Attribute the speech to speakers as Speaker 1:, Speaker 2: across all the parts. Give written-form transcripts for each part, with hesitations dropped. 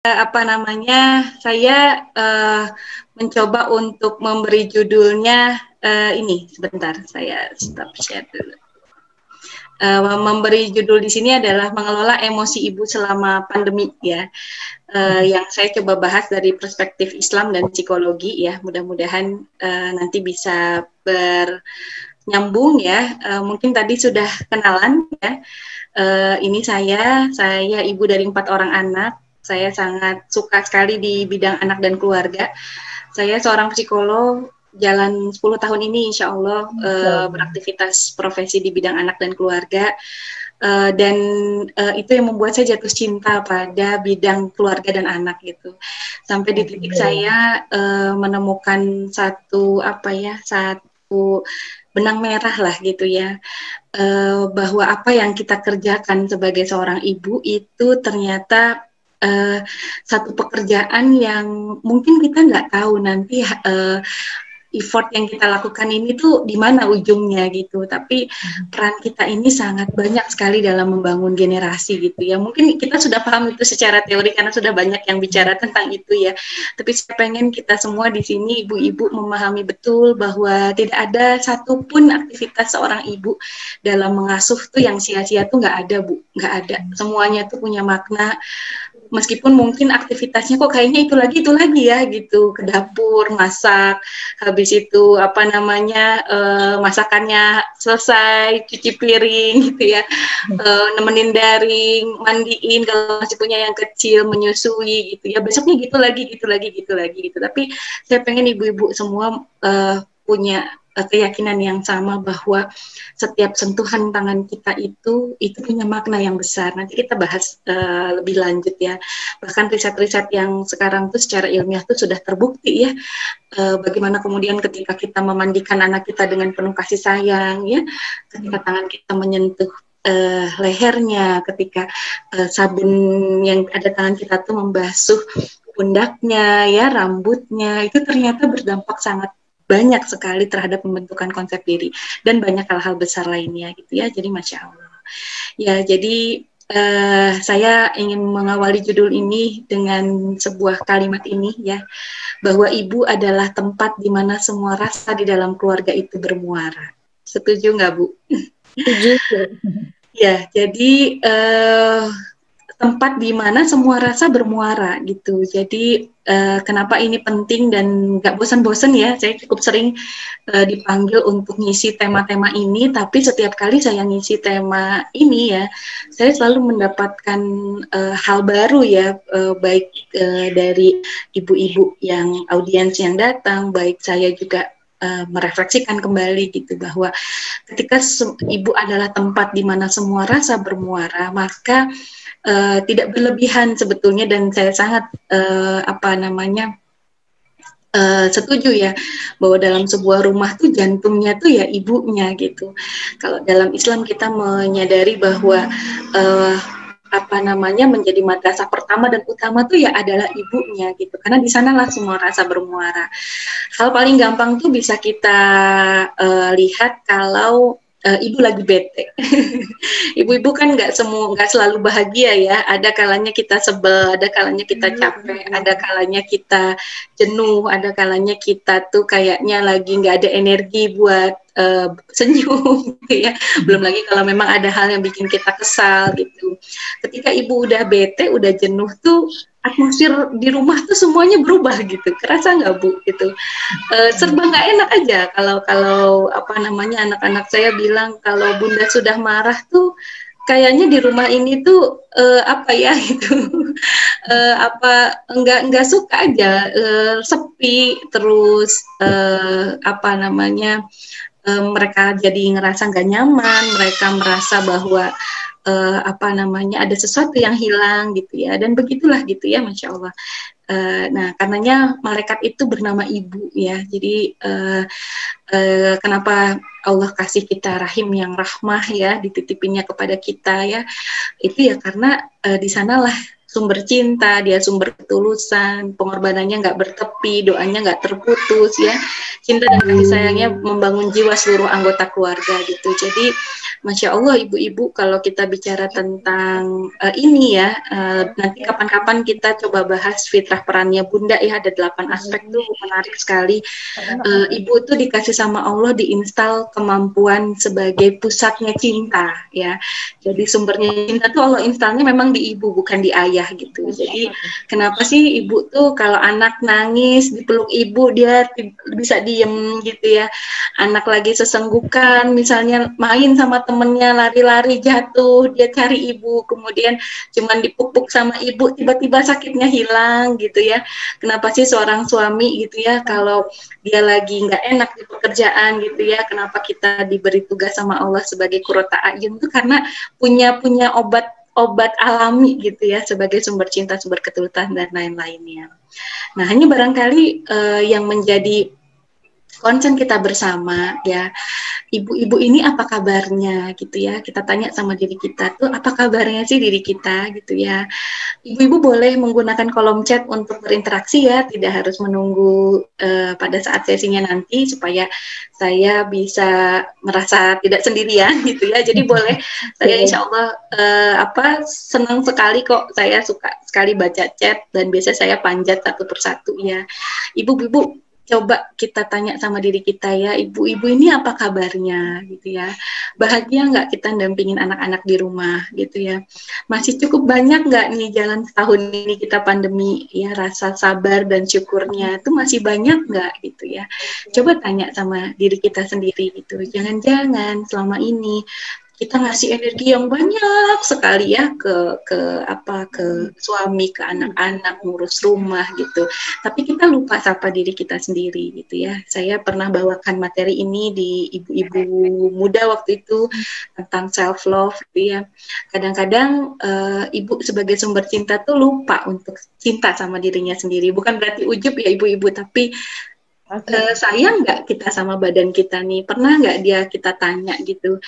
Speaker 1: apa namanya, saya mencoba untuk memberi judulnya ini. Sebentar, saya stop share dulu. Memberi judul di sini adalah mengelola emosi ibu selama pandemi ya, yang saya coba bahas dari perspektif Islam dan psikologi ya. Mudah-mudahan nanti bisa bernyambung ya. Mungkin tadi sudah kenalan ya. Ini saya ibu dari 4 orang anak. Saya sangat suka sekali di bidang anak dan keluarga. Saya seorang psikolog, jalan 10 tahun ini insya Allah beraktivitas profesi di bidang anak dan keluarga. Dan itu yang membuat saya jatuh cinta pada bidang keluarga dan anak gitu. Sampai di titik saya menemukan satu benang merah lah gitu ya, bahwa apa yang kita kerjakan sebagai seorang ibu itu ternyata satu pekerjaan yang mungkin kita nggak tahu nanti effort yang kita lakukan ini tuh di mana ujungnya gitu. Tapi peran kita ini sangat banyak sekali dalam membangun generasi gitu ya. Mungkin kita sudah paham itu secara teori karena sudah banyak yang bicara tentang itu ya. Tapi saya pengen kita semua di sini ibu-ibu memahami betul bahwa tidak ada satupun aktivitas seorang ibu dalam mengasuh tuh yang sia-sia tuh nggak ada Bu, nggak ada. Semuanya tuh punya makna. Meskipun mungkin aktivitasnya kok kayaknya itu lagi ya gitu, ke dapur masak, habis itu masakannya selesai, cuci piring gitu ya, nemenin daring, mandiin kalau masih punya yang kecil, menyusui gitu ya, besoknya gitu lagi gitu. Tapi saya pengen ibu-ibu semua punya keyakinan yang sama bahwa setiap sentuhan tangan kita itu punya makna yang besar. Nanti kita bahas lebih lanjut ya. Bahkan riset-riset yang sekarang tuh secara ilmiah tuh sudah terbukti ya, bagaimana kemudian ketika kita memandikan anak kita dengan penuh kasih sayang ya, ketika tangan kita menyentuh lehernya, ketika sabun yang ada tangan kita tuh membasuh pundaknya ya, rambutnya, itu ternyata berdampak sangat banyak sekali terhadap pembentukan konsep diri dan banyak hal-hal besar lainnya gitu ya. Jadi Masya Allah ya, jadi saya ingin mengawali judul ini dengan sebuah kalimat ini ya, bahwa ibu adalah tempat di mana semua rasa di dalam keluarga itu bermuara. Setuju nggak Bu?
Speaker 2: Setuju.
Speaker 1: Ya, jadi tempat di mana semua rasa bermuara gitu. Jadi kenapa ini penting dan nggak bosan-bosan ya, saya cukup sering dipanggil untuk ngisi tema-tema ini, tapi setiap kali saya ngisi tema ini ya, saya selalu mendapatkan hal baru ya, baik dari ibu-ibu yang audiens yang datang, baik saya juga merefleksikan kembali gitu, bahwa ketika ibu adalah tempat di mana semua rasa bermuara, maka tidak berlebihan sebetulnya, dan saya sangat setuju ya, bahwa dalam sebuah rumah tuh jantungnya tuh ya ibunya gitu. Kalau dalam Islam kita menyadari bahwa menjadi madrasah pertama dan utama tuh ya adalah ibunya gitu, karena di sanalah semua rasa bermuara. Hal paling gampang tuh bisa kita lihat kalau ibu lagi bete. Ibu-ibu kan nggak selalu bahagia ya. Ada kalanya kita sebel, ada kalanya kita capek, ada kalanya kita jenuh, ada kalanya kita tuh kayaknya lagi nggak ada energi buat senyum gitu ya. Belum lagi kalau memang ada hal yang bikin kita kesal gitu. Ketika ibu udah bete, udah jenuh tuh, atmosfer di rumah tuh semuanya berubah gitu. Kerasa nggak Bu gitu? Serba nggak enak aja kalau anak-anak saya bilang kalau Bunda sudah marah tuh kayaknya di rumah ini tuh gitu. Nggak suka aja, sepi terus, mereka jadi ngerasa nggak nyaman, mereka merasa bahwa ada sesuatu yang hilang gitu ya, dan begitulah gitu ya, Masya Allah. Nah, karenanya malaikat itu bernama ibu ya. Jadi kenapa Allah kasih kita rahim yang rahmah ya, dititipinnya kepada kita ya, itu ya karena di sanalah sumber cinta, dia sumber ketulusan, pengorbanannya nggak bertepi, doanya nggak terputus ya, cinta dan kasih sayangnya membangun jiwa seluruh anggota keluarga gitu. Jadi Masya Allah ibu-ibu, kalau kita bicara tentang ini ya, nanti kapan-kapan kita coba bahas fitrah perannya Bunda ya, ada 8 aspek tuh menarik sekali. Ibu tuh dikasih sama Allah diinstal kemampuan sebagai pusatnya cinta ya. Jadi sumbernya cinta tuh Allah instalnya memang di ibu bukan di ayah gitu. Jadi kenapa sih ibu tuh kalau anak nangis dipeluk ibu dia bisa diem gitu ya. Anak lagi sesenggukan misalnya main sama temennya lari-lari jatuh dia cari ibu, kemudian cuman dipupuk sama ibu tiba-tiba sakitnya hilang gitu ya. Kenapa sih seorang suami gitu ya kalau dia lagi nggak enak di pekerjaan gitu ya, kenapa kita diberi tugas sama Allah sebagai qurrata a'yun itu karena punya obat alami gitu ya sebagai sumber cinta, sumber ketulusan dan lain-lainnya. Nah, hanya barangkali yang menjadi concern kita bersama ya, ibu-ibu ini apa kabarnya gitu ya, kita tanya sama diri kita tuh apa kabarnya sih diri kita gitu ya. Ibu-ibu boleh menggunakan kolom chat untuk berinteraksi ya, tidak harus menunggu pada saat sesinya nanti supaya saya bisa merasa tidak sendirian gitu ya. Jadi boleh, saya insya Allah senang sekali kok, saya suka sekali baca chat dan biasa saya panjat satu persatu ya. Ibu-ibu coba kita tanya sama diri kita ya, ibu-ibu ini apa kabarnya gitu ya, bahagia nggak kita dampingin anak-anak di rumah gitu ya, masih cukup banyak nggak nih jalan setahun ini kita pandemi ya, rasa sabar dan syukurnya itu masih banyak nggak gitu ya. Coba tanya sama diri kita sendiri gitu, jangan-jangan selama ini kita ngasih energi yang banyak sekali ya ke suami, ke anak-anak, ngurus rumah gitu. Tapi kita lupa sapa diri kita sendiri gitu ya. Saya pernah bawakan materi ini di ibu-ibu muda waktu itu tentang self love gitu ya. Kadang-kadang ibu sebagai sumber cinta tuh lupa untuk cinta sama dirinya sendiri. Bukan berarti ujub ya ibu-ibu, tapi sayang nggak kita sama badan kita nih? Pernah nggak kita tanya gitu,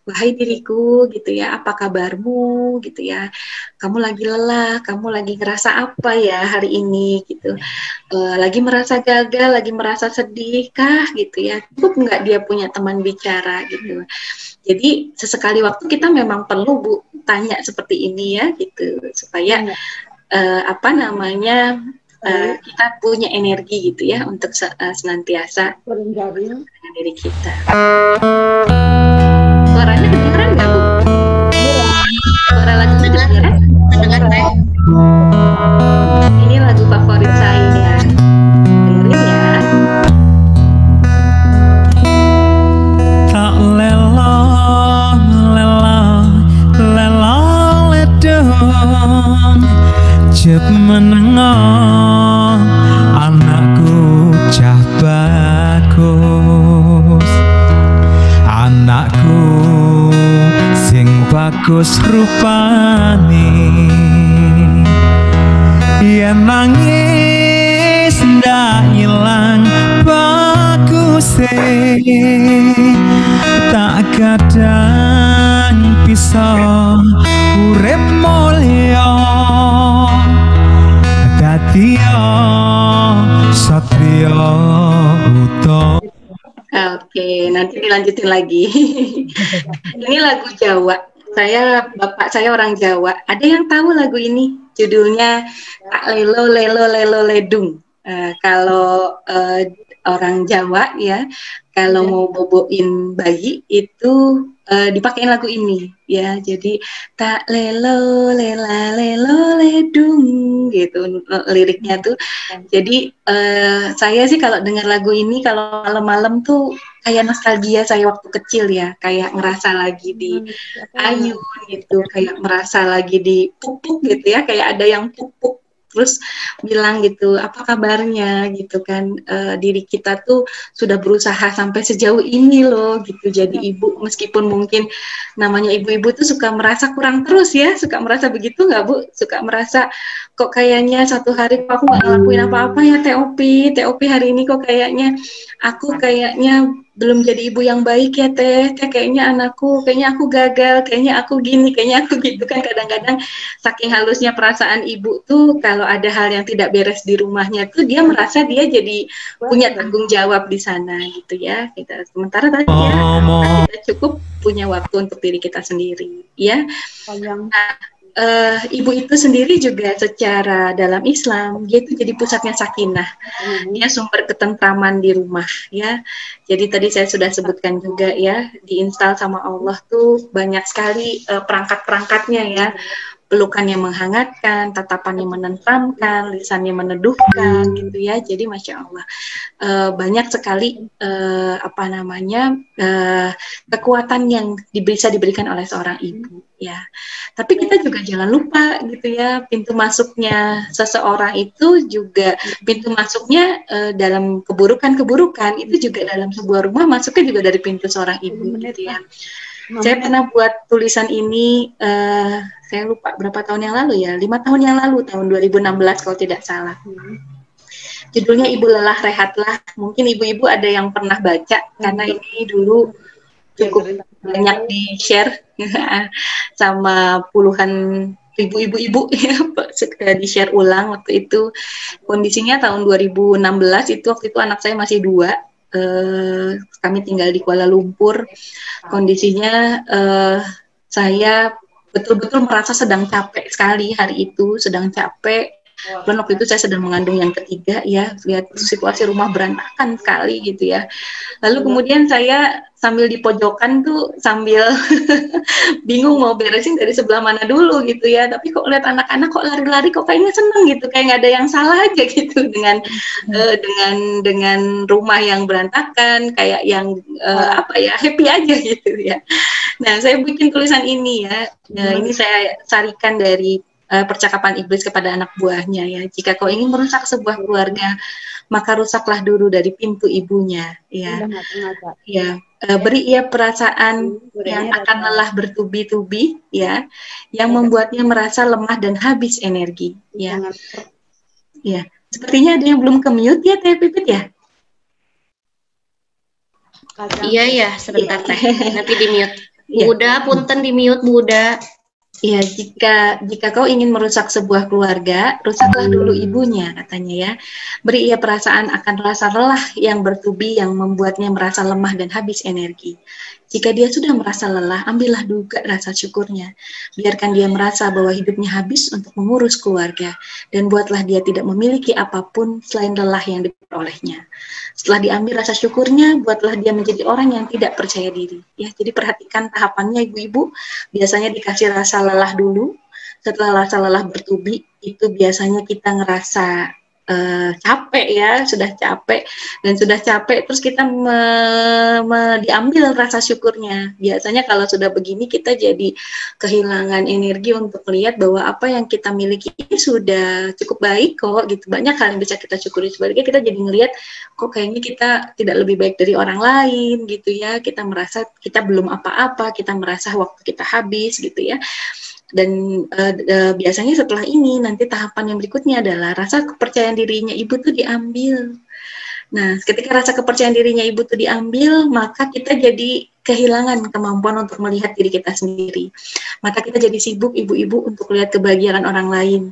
Speaker 1: wahai diriku gitu ya, apa kabarmu gitu ya? Kamu lagi lelah, kamu lagi ngerasa apa ya hari ini gitu? Lagi merasa gagal, lagi merasa sedih kah gitu ya? Cukup nggak dia punya teman bicara gitu? Jadi sesekali waktu kita memang perlu Bu tanya seperti ini ya gitu, supaya kita punya energi gitu ya untuk senantiasa dengan diri kita. Suaranya kedengeran nggak Bu? Suara lagunya kedengeran? Ini lagu favorit saya. Dengerin ya.
Speaker 2: Tak lelo ledong jep menengok anakku cah bagus, anakku sing bagus rupane, yen nangis ndak ilang baguse, tak kadang bisa urip mulya dadiya satria utuh.
Speaker 1: Oke, nanti dilanjutin lagi. Ini lagu Jawa. Bapak saya orang Jawa. Ada yang tahu lagu ini? Judulnya Tak Lelo Lelo Lelo Ledung. Kalau orang Jawa ya, kalau mau boboin bayi itu dipakein lagu ini ya. Jadi tak lelo lela lelo ledung gitu liriknya tuh. Jadi saya sih kalau dengar lagu ini kalau malam-malam tuh kayak nostalgia saya waktu kecil ya, kayak ngerasa lagi di ayun gitu, kayak merasa lagi di pupuk gitu ya, kayak ada yang pupuk terus bilang gitu, apa kabarnya gitu kan, diri kita tuh sudah berusaha sampai sejauh ini loh gitu jadi ibu, meskipun mungkin namanya ibu-ibu tuh suka merasa kurang terus ya, suka merasa begitu nggak Bu? Suka merasa kok kayaknya satu hari aku nggak ngelakuin apa-apa ya TOP hari ini kok kayaknya aku belum jadi ibu yang baik ya teh kayaknya kayaknya aku gagal, kayaknya aku gini, kayaknya aku gitu kan. Kadang-kadang saking halusnya perasaan ibu tuh kalau ada hal yang tidak beres di rumahnya tuh dia merasa dia jadi punya tanggung jawab di sana gitu ya. Sementara tadi ya kita cukup punya waktu untuk diri kita sendiri ya. Ibu itu sendiri juga secara dalam Islam dia itu jadi pusatnya sakinah, dia sumber ketentraman di rumah ya. Jadi tadi saya sudah sebutkan juga ya, diinstal sama Allah tuh banyak sekali perangkat-perangkatnya ya. Pelukan yang menghangatkan, tatapan yang menenteramkan, lisan yang meneduhkan gitu ya. Jadi masya Allah banyak sekali kekuatan yang bisa diberikan oleh seorang ibu ya. Tapi kita juga jangan lupa gitu ya, pintu masuknya seseorang itu juga pintu masuknya dalam keburukan-keburukan itu juga dalam sebuah rumah masuknya juga dari pintu seorang ibu gitu ya. Saya pernah buat tulisan ini, saya lupa berapa tahun yang lalu ya, 5 tahun yang lalu, tahun 2016 kalau tidak salah. Judulnya Ibu Lelah Rehatlah. Mungkin ibu-ibu ada yang pernah baca, karena ini dulu cukup banyak di-share sama puluhan ribu ibu-ibu ya, di-share ulang waktu itu. Kondisinya tahun 2016 itu, waktu itu anak saya masih 2. Kami tinggal di Kuala Lumpur. Kondisinya saya betul-betul merasa sedang capek sekali hari itu, sedang capek. Dan waktu itu saya sedang mengandung yang ketiga ya, lihat situasi rumah berantakan sekali gitu ya. Lalu kemudian saya sambil di pojokan tuh sambil bingung mau beresin dari sebelah mana dulu gitu ya. Tapi kok lihat anak-anak kok lari-lari kok kayaknya seneng gitu, kayak nggak ada yang salah aja gitu dengan rumah yang berantakan, kayak yang happy aja gitu ya. Nah saya bikin tulisan ini ya, ini saya sarikan dari percakapan iblis kepada anak buahnya ya. Jika kau ingin merusak sebuah keluarga, maka rusaklah dulu dari pintu ibunya ya. Ya, beri ia perasaan yang akan lelah bertubi-tubi ya, yang membuatnya merasa lemah dan habis energi ya. Ya, sepertinya ada yang belum ke-mute ya Teh Pipit ya?
Speaker 3: Iya ya, sebentar Teh. Nanti di-mute. Bu Uda, punten di-mute Bu Uda.
Speaker 1: Ya, jika kau ingin merusak sebuah keluarga, rusaklah dulu ibunya, katanya ya. Beri ia perasaan akan rasa lelah yang bertubi yang membuatnya merasa lemah dan habis energi. Jika dia sudah merasa lelah, ambillah juga rasa syukurnya. Biarkan dia merasa bahwa hidupnya habis untuk mengurus keluarga, dan buatlah dia tidak memiliki apapun selain lelah yang diperolehnya. Setelah diambil rasa syukurnya, buatlah dia menjadi orang yang tidak percaya diri. Ya, jadi perhatikan tahapannya ibu-ibu. Biasanya dikasih rasa lelah dulu. Setelah rasa lelah bertubi, itu biasanya kita ngerasa capek ya, sudah capek terus kita diambil rasa syukurnya. Biasanya kalau sudah begini kita jadi kehilangan energi untuk melihat bahwa apa yang kita miliki ini sudah cukup baik kok gitu. Banyak hal yang bisa kita syukuri, sebaliknya kita jadi ngelihat kok kayaknya kita tidak lebih baik dari orang lain gitu ya. Kita merasa kita belum apa-apa, kita merasa waktu kita habis gitu ya. Dan biasanya setelah ini nanti tahapan yang berikutnya adalah rasa kepercayaan dirinya ibu tuh diambil. Nah, ketika rasa kepercayaan dirinya ibu tuh diambil, maka kita jadi kehilangan kemampuan untuk melihat diri kita sendiri. Maka kita jadi sibuk ibu-ibu untuk lihat kebahagiaan orang lain.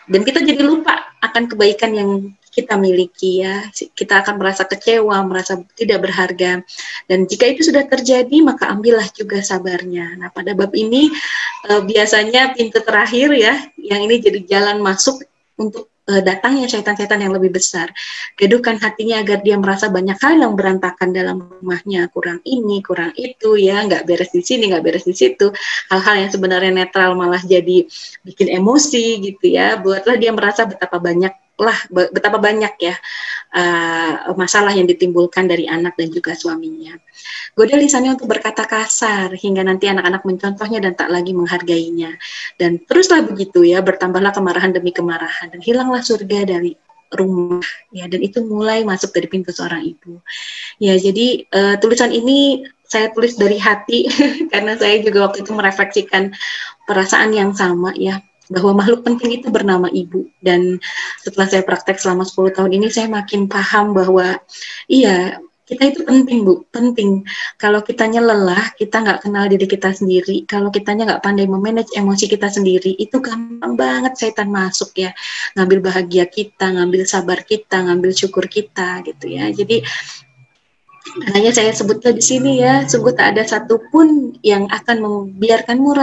Speaker 1: Dan kita jadi lupa akan kebaikan yang kita miliki ya. Kita akan merasa kecewa, merasa tidak berharga. Dan jika itu sudah terjadi, maka ambillah juga sabarnya. Nah, pada bab ini biasanya pintu terakhir ya, yang ini jadi jalan masuk untuk datangnya syaitan-syaitan yang lebih besar. Gaduhkan hatinya agar dia merasa banyak hal yang berantakan dalam rumahnya, kurang ini, kurang itu ya, nggak beres di sini, nggak beres di situ. Hal-hal yang sebenarnya netral malah jadi bikin emosi gitu ya. Buatlah dia merasa betapa banyak ya masalah yang ditimbulkan dari anak dan juga suaminya. Goda lisannya untuk berkata kasar hingga nanti anak-anak mencontohnya dan tak lagi menghargainya. Dan teruslah begitu ya, bertambahlah kemarahan demi kemarahan dan hilanglah surga dari rumah ya, dan itu mulai masuk dari pintu seorang ibu. Ya, jadi tulisan ini saya tulis dari hati karena saya juga waktu itu merefleksikan perasaan yang sama ya, bahwa makhluk penting itu bernama ibu. Dan setelah saya praktek selama 10 tahun ini, saya makin paham bahwa iya, kita itu penting Bu, penting. Kalau kitanya lelah, kita nggak kenal diri kita sendiri, kalau kitanya nggak pandai memanage emosi kita sendiri, itu gampang banget setan masuk ya, ngambil bahagia kita, ngambil sabar kita, ngambil syukur kita gitu ya. Jadi makanya saya sebutkan di sini ya, sungguh tak ada satupun yang akan membiarkanmu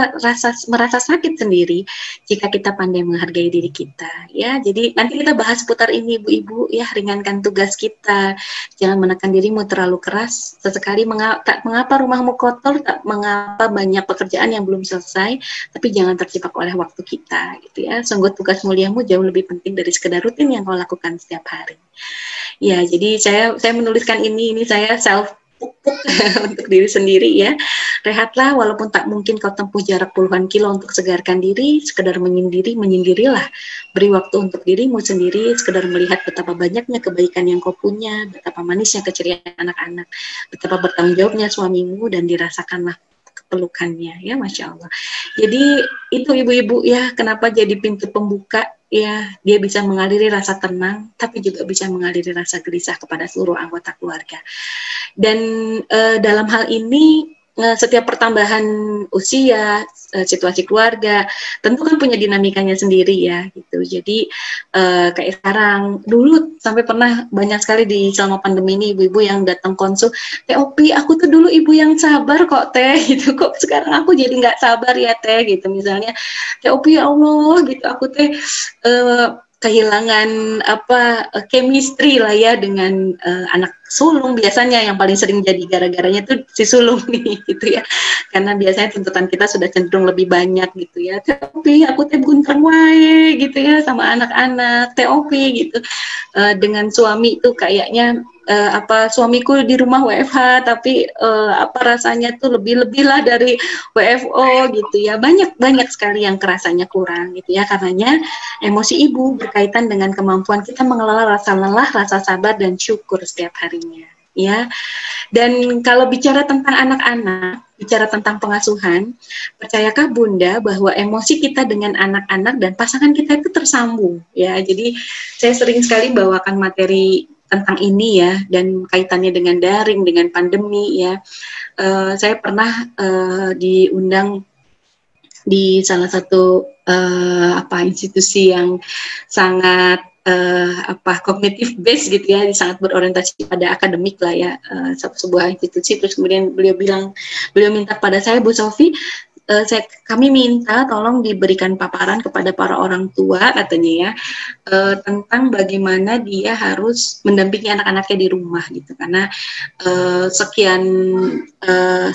Speaker 1: merasa sakit sendiri jika kita pandai menghargai diri kita. Ya, jadi nanti kita bahas putar ini, ibu-ibu ya, ringankan tugas kita, jangan menekan dirimu terlalu keras. Sesekali tak mengapa rumahmu kotor, tak mengapa banyak pekerjaan yang belum selesai, tapi jangan terjebak oleh waktu kita, gitu ya. Sungguh tugas muliamu jauh lebih penting dari sekedar rutin yang kau lakukan setiap hari. Ya, jadi saya menuliskan ini saya self untuk diri sendiri ya. Rehatlah walaupun tak mungkin kau tempuh jarak puluhan kilo untuk segarkan diri, sekedar menyendirilah. Beri waktu untuk dirimu sendiri, sekedar melihat betapa banyaknya kebaikan yang kau punya, betapa manisnya keceriaan anak-anak, betapa bertanggung jawabnya suamimu, dan dirasakanlah pelukannya ya, Masya Allah. Jadi itu ibu-ibu ya, kenapa jadi pintu pembuka ya, dia bisa mengaliri rasa tenang, tapi juga bisa mengaliri rasa gelisah kepada seluruh anggota keluarga. Dan dalam hal ini setiap pertambahan usia, situasi keluarga, tentu kan punya dinamikanya sendiri ya, gitu. Jadi kayak sekarang, dulu sampai pernah banyak sekali di selama pandemi ini ibu-ibu yang datang konsul, Teh Opi, aku tuh dulu ibu yang sabar kok Teh, gitu, kok sekarang aku jadi nggak sabar ya Teh, gitu misalnya. Teh Opi, ya Allah, gitu, aku Teh kehilangan chemistry lah ya dengan anak sulung, biasanya yang paling sering jadi gara-garanya tuh si sulung nih gitu ya, karena biasanya tuntutan kita sudah cenderung lebih banyak gitu ya. Tapi aku teh guntreng wae gitu ya sama anak-anak, TOP gitu. Dengan suami tuh kayaknya suamiku di rumah WFH tapi rasanya tuh lebih lah dari WFO gitu ya, banyak sekali yang kerasanya kurang gitu ya, karenanya emosi ibu berkaitan dengan kemampuan kita mengelola rasa lelah, rasa sabar dan syukur setiap harinya ya. Dan kalau bicara tentang anak-anak, bicara tentang pengasuhan, percayakah Bunda bahwa emosi kita dengan anak-anak dan pasangan kita itu tersambung ya. Jadi saya sering sekali bawakan materi tentang ini ya, dan kaitannya dengan daring, dengan pandemi ya. Saya pernah diundang di salah satu institusi yang sangat kognitif base gitu ya, sangat berorientasi pada akademik lah ya, sebuah institusi. Terus kemudian beliau minta pada saya, Bu Sofi, kami minta tolong diberikan paparan kepada para orang tua katanya ya, tentang bagaimana dia harus mendampingi anak-anaknya di rumah gitu, karena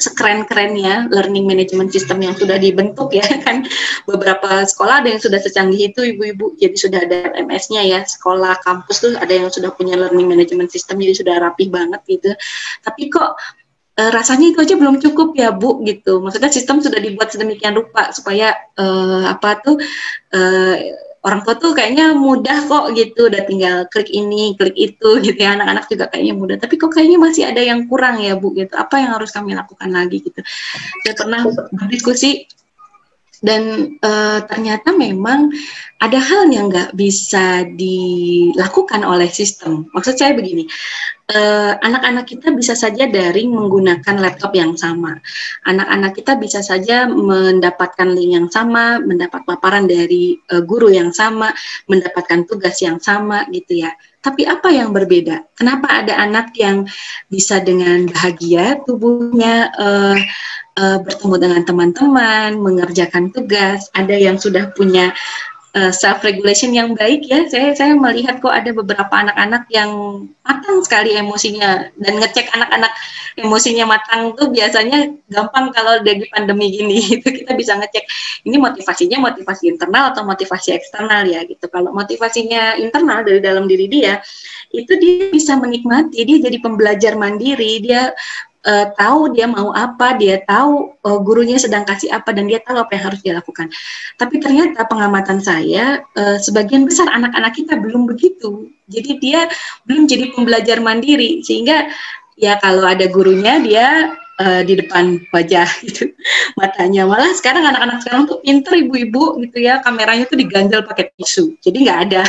Speaker 1: sekeren-kerennya learning management system yang sudah dibentuk ya kan, beberapa sekolah ada yang sudah secanggih itu ibu-ibu, jadi sudah ada MS-nya ya, sekolah kampus tuh ada yang sudah punya learning management system, jadi sudah rapi banget gitu, tapi kok rasanya itu aja belum cukup ya Bu gitu. Maksudnya sistem sudah dibuat sedemikian rupa supaya orang tua tuh kayaknya mudah kok gitu, udah tinggal klik ini, klik itu gitu ya, anak-anak juga kayaknya mudah, tapi kok kayaknya masih ada yang kurang ya Bu gitu. Apa yang harus kami lakukan lagi gitu. Saya pernah berdiskusi dan ternyata memang ada hal yang nggak bisa dilakukan oleh sistem. Maksud saya begini, anak-anak kita bisa saja daring menggunakan laptop yang sama. Anak-anak kita bisa saja mendapatkan link yang sama, mendapat paparan dari guru yang sama, mendapatkan tugas yang sama gitu ya. Tapi apa yang berbeda? Kenapa ada anak yang bisa dengan bahagia tubuhnya bertemu dengan teman-teman, mengerjakan tugas, ada yang sudah punya self regulation yang baik ya. Saya melihat kok ada beberapa anak-anak yang matang sekali emosinya, dan ngecek anak-anak emosinya matang tuh biasanya gampang kalau lagi pandemi gini itu kita bisa ngecek ini motivasinya motivasi internal atau motivasi eksternal ya gitu. Kalau motivasinya internal dari dalam diri dia, itu dia bisa menikmati, dia jadi pembelajar mandiri, dia tahu dia mau apa, dia tahu gurunya sedang kasih apa, dan dia tahu apa yang harus dia lakukan. Tapi ternyata pengamatan saya, sebagian besar anak-anak kita belum begitu. Jadi dia belum jadi pembelajar mandiri, sehingga ya kalau ada gurunya dia di depan wajah gitu, matanya. Malah sekarang anak-anak sekarang tuh pinter ibu-ibu gitu ya, kameranya tuh diganjel pakai tisu, jadi nggak ada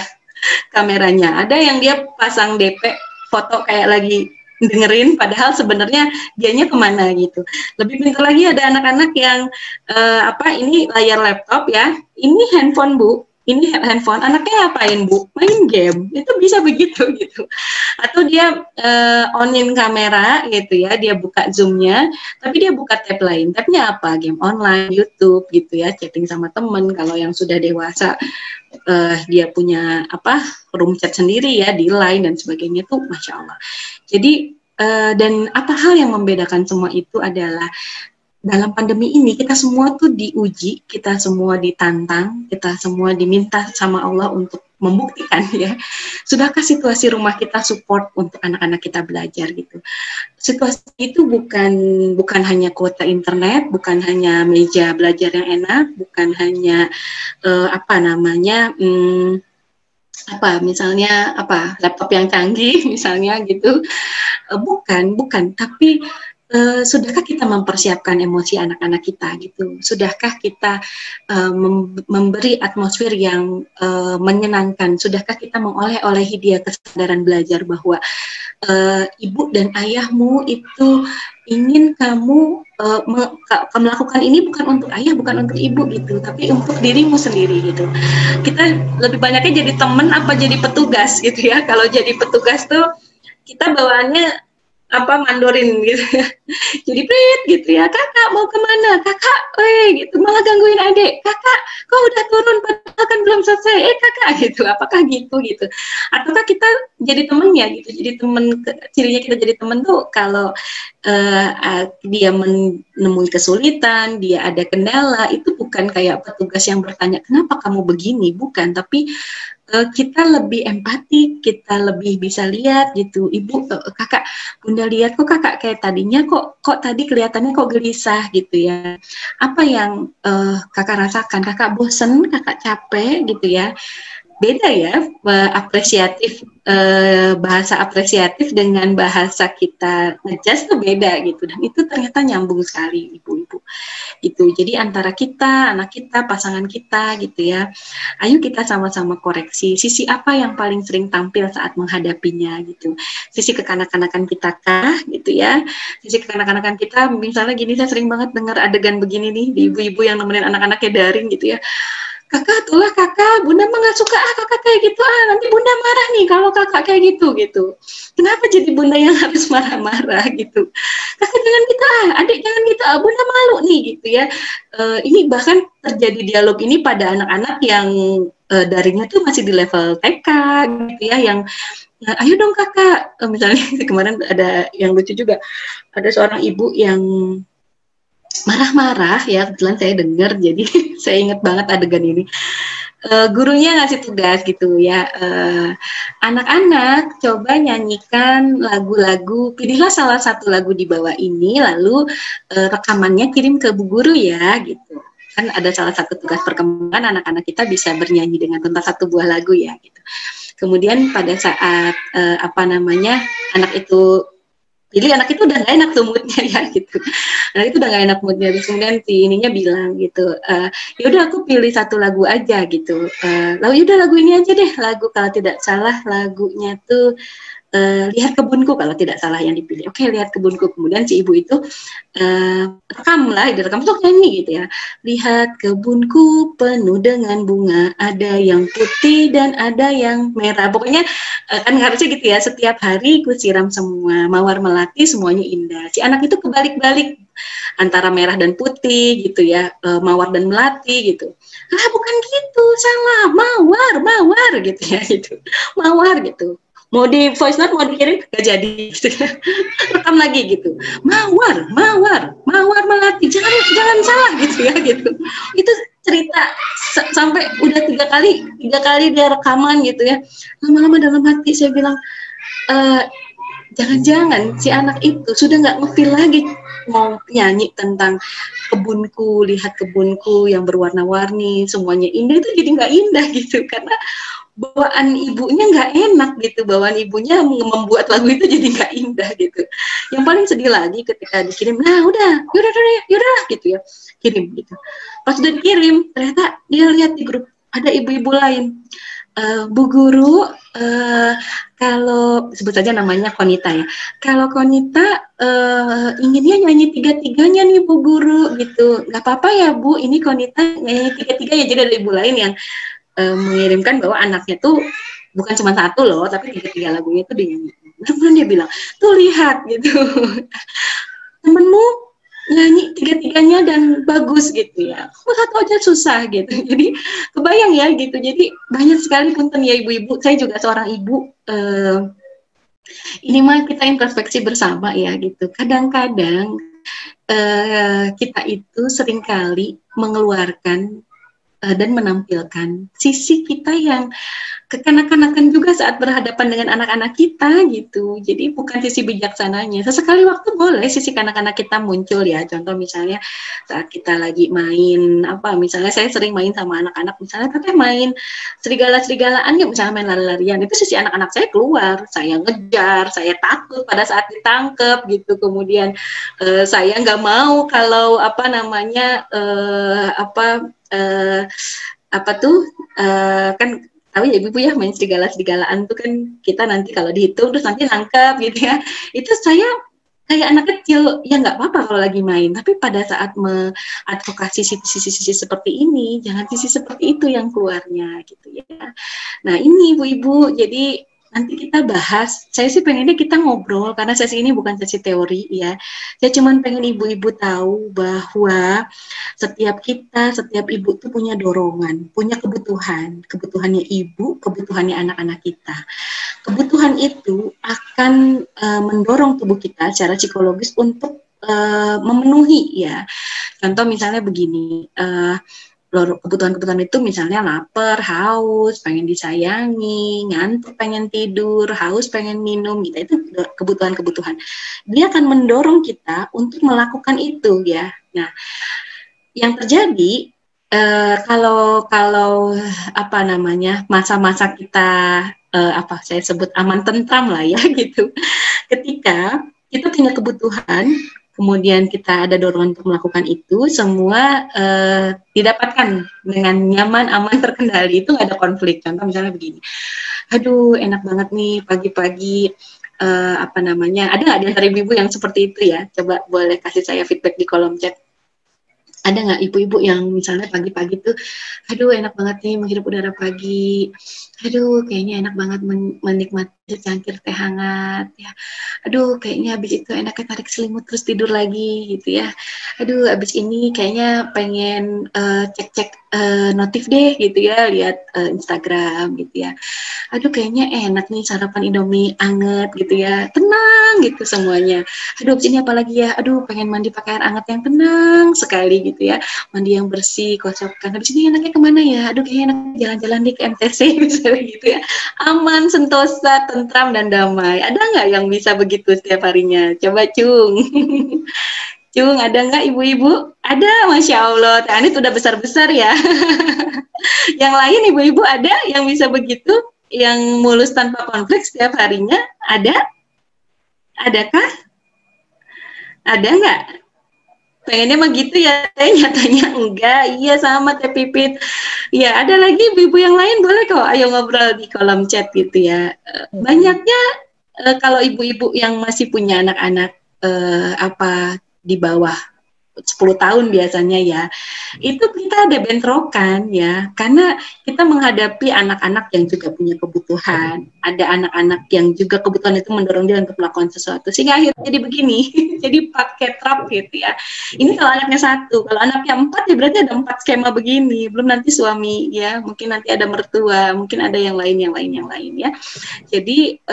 Speaker 1: kameranya. Ada yang dia pasang DP foto kayak lagi dengerin, padahal sebenarnya dianya kemana gitu. Lebih pintar lagi ada anak-anak yang ini layar laptop ya, ini handphone Bu, ini handphone, anaknya ngapain Bu? Main game, itu bisa begitu gitu. Atau dia onin kamera gitu ya, dia buka zoom-nya, tapi dia buka tab lain, tabnya apa? Game online, YouTube gitu ya, chatting sama temen. Kalau yang sudah dewasa dia punya room chat sendiri ya di Line dan sebagainya tuh, Masya Allah. Jadi dan apa hal yang membedakan semua itu adalah dalam pandemi ini kita semua tuh diuji, kita semua ditantang, kita semua diminta sama Allah untuk membuktikan ya, sudahkah situasi rumah kita support untuk anak-anak kita belajar gitu. Situasi itu bukan hanya kuota internet, bukan hanya meja belajar yang enak, bukan hanya misalnya laptop yang canggih misalnya gitu, bukan, tapi sudahkah kita mempersiapkan emosi anak-anak kita gitu? Sudahkah kita memberi atmosfer yang menyenangkan? Sudahkah kita mengoleh-olehi dia kesadaran belajar bahwa ibu dan ayahmu itu ingin kamu melakukan ini bukan untuk ayah, bukan untuk ibu gitu, tapi untuk dirimu sendiri gitu. Kita lebih banyaknya jadi teman apa jadi petugas gitu ya. Kalau jadi petugas tuh kita bawaannya mandorin gitu ya. Jadi prit gitu ya, kakak mau kemana, kakak gitu, malah gangguin adik, kakak kok udah turun padahal kan belum selesai, kakak gitu, apakah gitu ataukah kita jadi temennya gitu. Jadi cirinya kita jadi temen tuh kalau dia menemui kesulitan, dia ada kendala, itu bukan kayak petugas yang bertanya kenapa kamu begini, bukan, tapi kita lebih empati, kita lebih bisa lihat gitu, ibu, kakak, bunda lihat kok kakak kayak tadinya kok tadi kelihatannya kok gelisah gitu ya, apa yang kakak rasakan, kakak bosen, kakak capek gitu ya. Beda ya, bahasa apresiatif dengan bahasa kita ngejudge tuh beda gitu, dan itu ternyata nyambung sekali ibu-ibu gitu. Jadi antara kita, anak kita, pasangan kita gitu ya, ayo kita sama-sama koreksi sisi apa yang paling sering tampil saat menghadapinya gitu. Sisi kekanak-kanakan kita kah gitu ya, sisi kekanak-kanakan kita, misalnya gini, saya sering banget dengar adegan begini nih di ibu-ibu yang nemenin anak-anaknya daring gitu ya. Kakak, itulah kakak, bunda mah gak suka kakak kayak gitu, nanti bunda marah nih kalau kakak kayak gitu. Kenapa jadi bunda yang harus marah-marah gitu? Kakak jangan gitu, adik jangan gitu, bunda malu nih gitu ya. Ini bahkan terjadi dialog ini pada anak-anak yang daringnya tuh masih di level TK gitu ya, yang ayo dong kakak, misalnya kemarin ada yang lucu juga, ada seorang ibu yang marah-marah ya, kebetulan saya dengar, jadi saya ingat banget adegan ini. Gurunya ngasih tugas gitu ya, anak-anak coba nyanyikan lagu-lagu, pilihlah salah satu lagu di bawah ini, lalu rekamannya kirim ke bu guru ya gitu. Kan ada salah satu tugas perkembangan anak-anak kita bisa bernyanyi dengan tentang satu buah lagu ya gitu. Kemudian pada saat anak itu pilih, anak itu udah gak enak tuh moodnya ya gitu. Anak itu udah gak enak moodnya, terus kemudian si ininya bilang gitu, ya udah aku pilih satu lagu aja gitu. Lalu yaudah lagu ini aja deh, lagu kalau tidak salah lagunya tuh Lihat Kebunku kalau tidak salah yang dipilih. Oke, Lihat Kebunku. Kemudian si ibu itu direkam untuk nyanyi gitu ya. Lihat kebunku penuh dengan bunga, ada yang putih dan ada yang merah. Pokoknya kan harusnya gitu ya, setiap hari ku siram semua, mawar melati semuanya indah. Si anak itu kebalik-balik antara merah dan putih gitu ya, mawar dan melati gitu. Bukan gitu, salah, mawar gitu ya, gitu. Mawar gitu. Mau di voice note, mau dikirim, gak jadi gitu ya. Rekam lagi gitu, mawar melati, jangan salah gitu ya gitu. Itu cerita sampai udah tiga kali dia rekaman gitu ya. Lama-lama dalam hati saya bilang, jangan-jangan si anak itu sudah nggak ngefeel lagi mau nyanyi tentang kebunku, lihat kebunku yang berwarna-warni, semuanya indah, itu jadi nggak indah gitu, karena bawaan ibunya nggak enak gitu, bawaan ibunya membuat lagu itu jadi nggak indah gitu. Yang paling sedih lagi ketika dikirim, yaudah gitu ya, kirim gitu. Pas udah dikirim, ternyata dia lihat di grup ada ibu-ibu lain, Bu Guru, kalau sebut saja namanya Konita ya, kalau Konita inginnya nyanyi tiga-tiganya nih Bu Guru gitu, nggak apa-apa ya Bu, ini Konita nyanyi tiga-tiganya. Jadi ada ibu lain yang mengirimkan bahwa anaknya tuh bukan cuma satu loh, tapi tiga-tiga lagunya tuh dinyanyi. Kemudian dia bilang, tuh lihat gitu, temenmu nyanyi tiga-tiganya dan bagus gitu ya, kok satu aja susah gitu. Jadi kebayang ya gitu, jadi banyak sekali punten ya ibu-ibu, saya juga seorang ibu, ini mah kita introspeksi bersama ya gitu. Kadang-kadang kita itu seringkali mengeluarkan dan menampilkan sisi kita yang kekanak-kanakan juga saat berhadapan dengan anak-anak kita gitu. Jadi bukan sisi bijaksananya. Sesekali waktu boleh sisi kanak-kanak kita muncul ya. Contoh misalnya saat kita lagi main apa, misalnya saya sering main sama anak-anak, misalnya tapi main serigala-serigalaan ya, misalnya main lari-larian, itu sisi anak-anak saya keluar. Saya ngejar, saya takut pada saat ditangkap gitu. Kemudian saya nggak mau kalau apa namanya kan tahu ya ibu ya, main serigala-serigalaan tuh kan kita nanti kalau dihitung terus nanti nangkep gitu ya. Itu saya kayak anak kecil, ya nggak apa-apa kalau lagi main, tapi pada saat mengadvokasi sisi-sisi seperti ini, jangan sisi seperti itu yang keluarnya gitu ya. Nah ini ibu-ibu, jadi nanti kita bahas, saya sih pengennya kita ngobrol, karena sesi ini bukan sesi teori ya, saya cuma pengen ibu-ibu tahu bahwa setiap ibu tuh punya dorongan, punya kebutuhannya ibu, kebutuhannya anak-anak kita. Kebutuhan itu akan mendorong tubuh kita secara psikologis untuk memenuhi ya. Contoh misalnya begini, kebutuhan-kebutuhan itu misalnya lapar, haus, pengen disayangi, ngantuk, pengen tidur, haus, pengen minum, gitu. Itu kebutuhan-kebutuhan. Dia akan mendorong kita untuk melakukan itu ya. Nah, yang terjadi kalau apa namanya, masa-masa kita saya sebut aman tentram lah ya gitu. Ketika kita punya kebutuhan, kemudian kita ada dorongan untuk melakukan itu, semua didapatkan dengan nyaman, aman, terkendali, itu nggak ada konflik. Contoh misalnya begini, aduh enak banget nih pagi-pagi, ada nggak di antara ibu-ibu yang seperti itu ya? Coba boleh kasih saya feedback di kolom chat. Ada nggak ibu-ibu yang misalnya pagi-pagi tuh, aduh enak banget nih menghirup udara pagi, aduh kayaknya enak banget menikmati secangkir teh hangat ya, aduh kayaknya habis itu enaknya tarik selimut terus tidur lagi gitu ya, aduh habis ini kayaknya pengen cek-cek notif deh gitu ya, lihat Instagram gitu ya, aduh kayaknya enak nih sarapan Indomie anget gitu ya, tenang gitu semuanya, aduh habis ini apa lagi ya, aduh pengen mandi pakaian anget yang tenang sekali gitu ya, mandi yang bersih, kosongkan, habis ini enaknya kemana ya, aduh kayaknya enak jalan-jalan di ke MTC misalnya gitu ya, aman, sentosa, tentram dan damai. Ada nggak yang bisa begitu setiap harinya? Coba Cung. Cung, ada nggak ibu-ibu? Ada, Masya Allah. Teh Anis udah besar-besar ya. Yang lain ibu-ibu ada yang bisa begitu? Yang mulus tanpa konflik setiap harinya? Ada? Adakah? Ada nggak? Pengennya mah gitu ya, nyatanya enggak. Iya sama Teh Pipit. Ya ada lagi ibu-ibu yang lain, boleh kok ayo ngobrol di kolom chat gitu ya. Banyaknya kalau ibu-ibu yang masih punya anak-anak di bawah 10 tahun biasanya ya, itu kita ada bentrokan ya, karena kita menghadapi anak-anak yang juga punya kebutuhan, ada anak-anak yang juga kebutuhan itu mendorong dia untuk melakukan sesuatu, sehingga akhirnya jadi begini, jadi pakai trap gitu ya. Ini kalau anaknya 1, kalau anaknya 4 ya berarti ada 4 skema begini, belum nanti suami ya, mungkin nanti ada mertua, mungkin ada yang lain ya. Jadi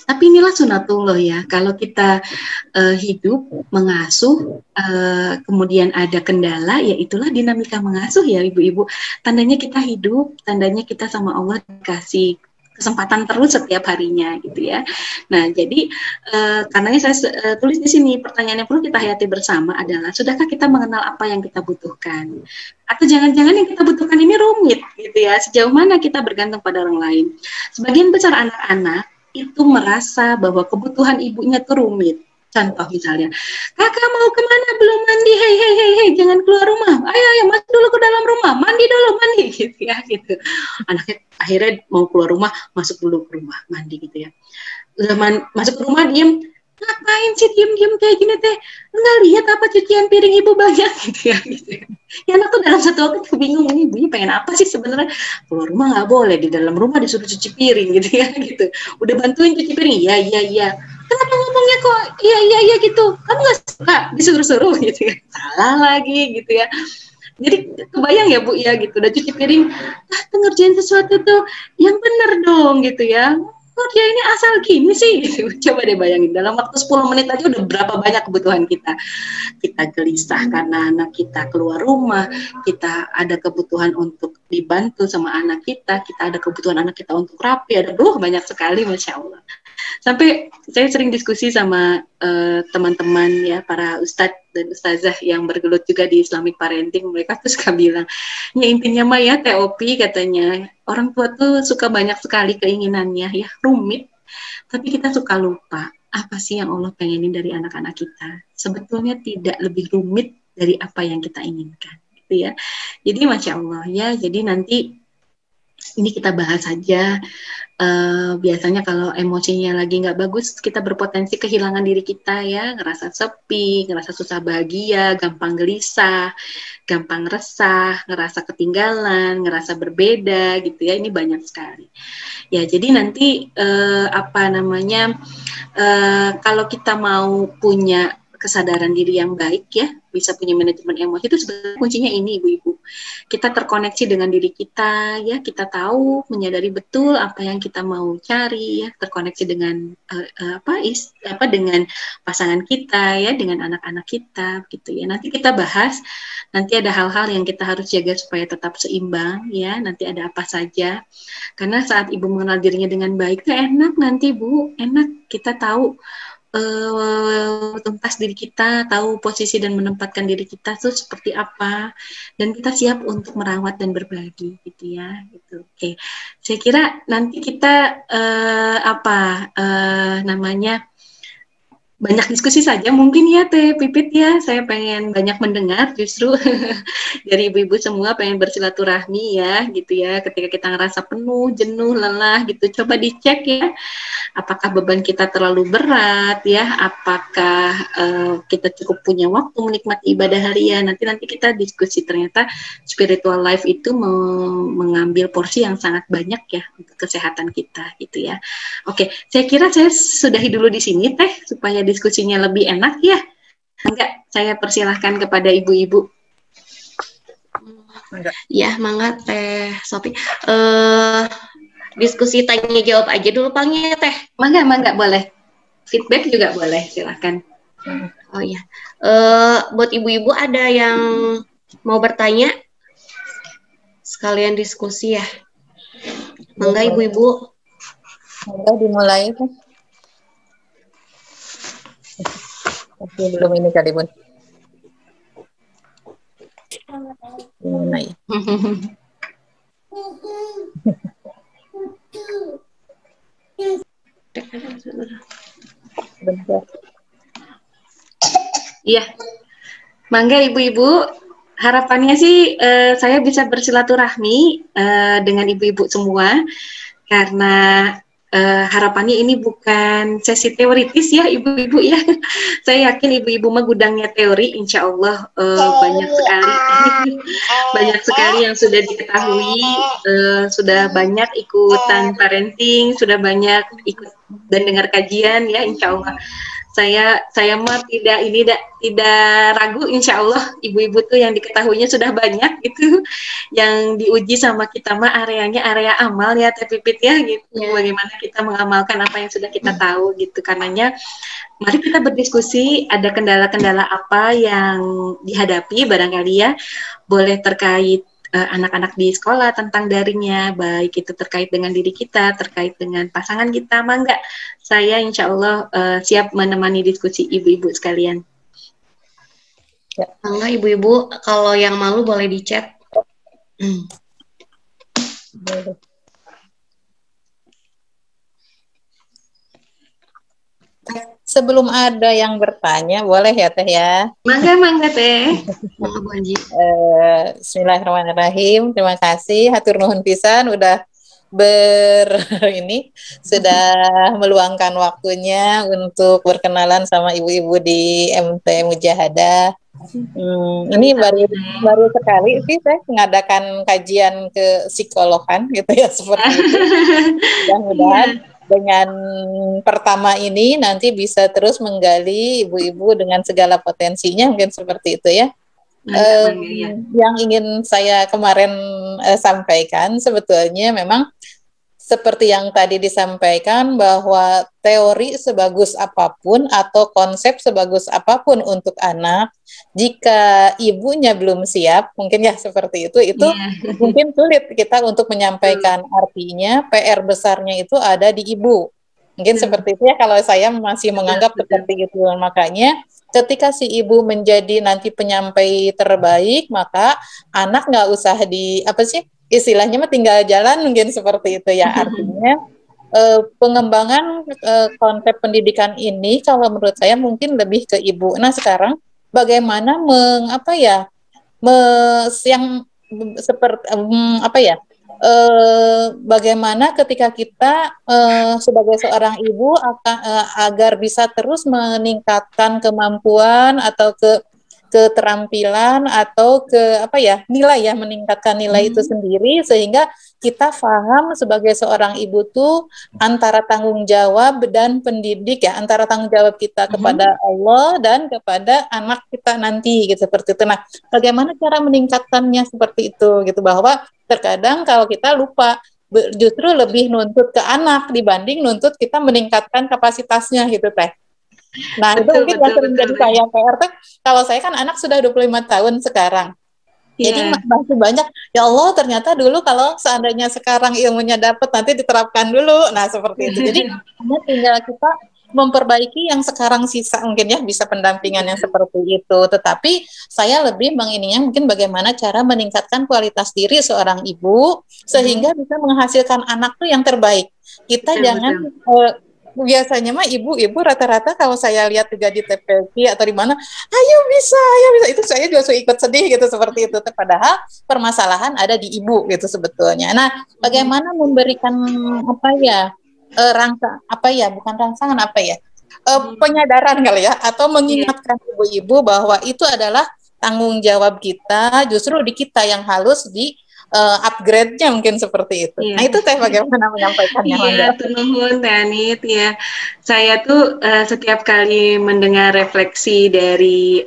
Speaker 1: tapi inilah sunatullah ya, kalau kita hidup, mengasuh, kemudian ada kendala, ya itulah dinamika mengasuh ya ibu-ibu. Tandanya kita hidup, tandanya kita sama Allah dikasih kesempatan terus setiap harinya gitu ya. Nah jadi karenanya saya tulis di sini, pertanyaan yang perlu kita hayati bersama adalah, sudahkah kita mengenal apa yang kita butuhkan? Atau jangan-jangan yang kita butuhkan ini rumit gitu ya, sejauh mana kita bergantung pada orang lain. Sebagian besar anak-anak itu merasa bahwa kebutuhan ibunya itu rumit. Contoh misalnya, kakak mau kemana belum mandi? Hei, hei, hei, hei, jangan keluar rumah. Ayo, ayo, masuk dulu ke dalam rumah. Mandi dulu, mandi gitu ya, gitu. Anaknya akhirnya mau keluar rumah, masuk dulu ke rumah, mandi gitu ya. Udah masuk ke rumah, diem. Ngapain sih diem-diem kayak gini teh? Enggak lihat apa cucian piring ibu banyak gitu ya. Gitu ya. Ya anak tuh dalam satu waktu bingung, ini ibunya pengen apa sih sebenarnya? Keluar rumah nggak boleh, di dalam rumah disuruh cuci piring gitu ya, gitu. Udah bantuin cuci piring, iya, iya, iya. Kenapa ngomongnya kok iya iya iya gitu, kamu nggak suka disuruh-suruh gitu ya, salah lagi gitu ya. Jadi kebayang ya Bu ya gitu, udah cuci piring, tuh ngerjain sesuatu tuh yang bener dong gitu ya, kok dia ini asal gini sih gitu. Coba deh bayangin, dalam waktu 10 menit aja udah berapa banyak kebutuhan kita gelisah karena anak kita keluar rumah, kita ada kebutuhan untuk dibantu sama anak kita ada kebutuhan anak kita untuk rapi, ada banyak sekali, Masya Allah. Sampai saya sering diskusi sama teman-teman ya, para ustadz dan ustazah yang bergelut juga di Islamic Parenting, mereka tuh suka bilang, ya intinya mah ya TOP katanya, orang tua tuh suka banyak sekali keinginannya ya, rumit, tapi kita suka lupa apa sih yang Allah pengenin dari anak-anak kita. Sebetulnya tidak lebih rumit dari apa yang kita inginkan, gitu ya. Jadi Masya Allah ya, jadi nanti ini kita bahas saja. Biasanya kalau emosinya lagi nggak bagus, kita berpotensi kehilangan diri kita ya, ngerasa sepi, ngerasa susah bahagia, gampang gelisah, gampang resah, ngerasa ketinggalan, ngerasa berbeda gitu ya, ini banyak sekali. Ya, jadi nanti kalau kita mau punya kesadaran diri yang baik ya, bisa punya manajemen emosi, itu sebenarnya kuncinya ini ibu-ibu. Kita terkoneksi dengan diri kita ya, kita tahu, menyadari betul apa yang kita mau cari ya, terkoneksi dengan dengan pasangan kita ya, dengan anak-anak kita gitu ya. Nanti kita bahas, nanti ada hal-hal yang kita harus jaga supaya tetap seimbang ya, nanti ada apa saja. Karena saat ibu mengenal dirinya dengan baik itu enak nanti Bu, enak kita tahu tuntas diri kita, tahu posisi dan menempatkan diri kita tuh seperti apa, dan kita siap untuk merawat dan berbagi gitu ya, gitu. Oke, saya kira nanti kita banyak diskusi saja mungkin ya Teh Pipit ya, saya pengen banyak mendengar justru dari ibu-ibu semua, pengen bersilaturahmi ya gitu ya, ketika kita ngerasa penuh, jenuh, lelah gitu, coba dicek ya, apakah beban kita terlalu berat ya, apakah kita cukup punya waktu menikmati ibadah harian. Nanti kita diskusi, ternyata spiritual life itu mengambil porsi yang sangat banyak ya untuk kesehatan kita gitu ya. Oke, saya kira saya sudahi dulu di sini Teh, supaya diskusinya lebih enak ya. Enggak, saya persilahkan kepada ibu-ibu.
Speaker 3: Ya, mangga Teh Sophie. Diskusi tanya jawab aja dulu Pangnya Teh.
Speaker 1: Mangga boleh. Feedback juga boleh, silakan.
Speaker 3: Oh iya. Buat ibu-ibu ada yang mau bertanya? Sekalian diskusi ya. Mangga ibu-ibu.
Speaker 4: Mangga dimulai Teh. Oke, belum ini kali Bun. Dimulai. Bentar.
Speaker 1: Iya, mangga ibu-ibu. Harapannya sih saya bisa bersilaturahmi dengan ibu-ibu semua, karena harapannya ini bukan sesi teoritis ya ibu-ibu ya. Saya yakin ibu-ibu mah gudangnya teori, insya Allah banyak sekali yang sudah diketahui, sudah banyak ikutan parenting, sudah banyak ikut dan dengar kajian ya, insya Allah. Saya mah tidak ragu, insya Allah ibu-ibu tuh yang diketahuinya sudah banyak gitu, yang diuji sama kita mah areanya area amal ya Teh Pipit ya gitu, bagaimana kita mengamalkan apa yang sudah kita tahu gitu. Karenanya mari kita berdiskusi, ada kendala-kendala apa yang dihadapi barangkali ya, boleh terkait anak-anak di sekolah tentang daringnya, baik itu terkait dengan diri kita, terkait dengan pasangan kita, mangga saya insya Allah siap menemani diskusi ibu-ibu sekalian.
Speaker 3: Ya. Mangga ibu-ibu, kalau yang malu boleh di chat.
Speaker 4: sebelum ada yang bertanya, boleh ya Teh ya?
Speaker 1: Mangga Teh.
Speaker 3: Mangga Bu Anji.
Speaker 4: Bismillahirrahmanirrahim. Terima kasih, hatur nuhun pisan udah ini sudah meluangkan waktunya untuk berkenalan sama ibu-ibu di MT Mujahadah. Ini baru sekali sih saya mengadakan kajian ke psikologan gitu ya seperti itu. Mudah-mudahan dengan pertama ini nanti bisa terus menggali ibu-ibu dengan segala potensinya, mungkin seperti itu ya. Yang ingin saya kemarin sampaikan sebetulnya memang seperti yang tadi disampaikan bahwa teori sebagus apapun atau konsep sebagus apapun untuk anak, jika ibunya belum siap, mungkin ya seperti itu mungkin sulit kita untuk menyampaikan. Artinya PR besarnya itu ada di ibu. Mungkin seperti itu ya kalau saya masih menganggap seperti itu. Makanya ketika si ibu menjadi nanti penyampai terbaik, maka anak nggak usah istilahnya mah tinggal jalan, mungkin seperti itu ya. Artinya pengembangan konsep pendidikan ini kalau menurut saya mungkin lebih ke ibu. Nah sekarang bagaimana bagaimana ketika kita sebagai seorang ibu agar bisa terus meningkatkan kemampuan atau keterampilan atau nilai ya, meningkatkan nilai itu sendiri, sehingga kita paham sebagai seorang ibu tuh antara tanggung jawab dan pendidik ya, antara tanggung jawab kita kepada Allah dan kepada anak kita nanti gitu, seperti itu. Nah, bagaimana cara meningkatkannya seperti itu gitu, bahwa terkadang kalau kita lupa justru lebih nuntut ke anak dibanding nuntut kita meningkatkan kapasitasnya gitu Teh. Nah, itu mungkin yang sering jadi saya PR Teh. Kalau saya kan anak sudah 25 tahun sekarang. Jadi masih banyak, ya Allah ternyata dulu kalau seandainya sekarang ilmunya dapat nanti diterapkan dulu. Nah, seperti itu. Jadi tinggal kita memperbaiki yang sekarang sisa, mungkin ya bisa pendampingan yang seperti itu. Tetapi saya lebih mengininya mungkin bagaimana cara meningkatkan kualitas diri seorang ibu sehingga bisa menghasilkan anak tuh yang terbaik. Kita jangan biasanya mah ibu-ibu rata-rata kalau saya lihat juga di TPQ atau di mana, ayo bisa, itu saya juga ikut sedih gitu seperti itu. Padahal permasalahan ada di ibu gitu sebetulnya. Nah, bagaimana memberikan penyadaran kali ya, atau mengingatkan ibu-ibu bahwa itu adalah tanggung jawab kita, justru di kita yang harus upgrade-nya mungkin seperti itu. Nah itu Teh bagaimana menyampaikannya?
Speaker 1: Iya, nuhun Teh Anit ya. Saya tuh setiap kali mendengar refleksi dari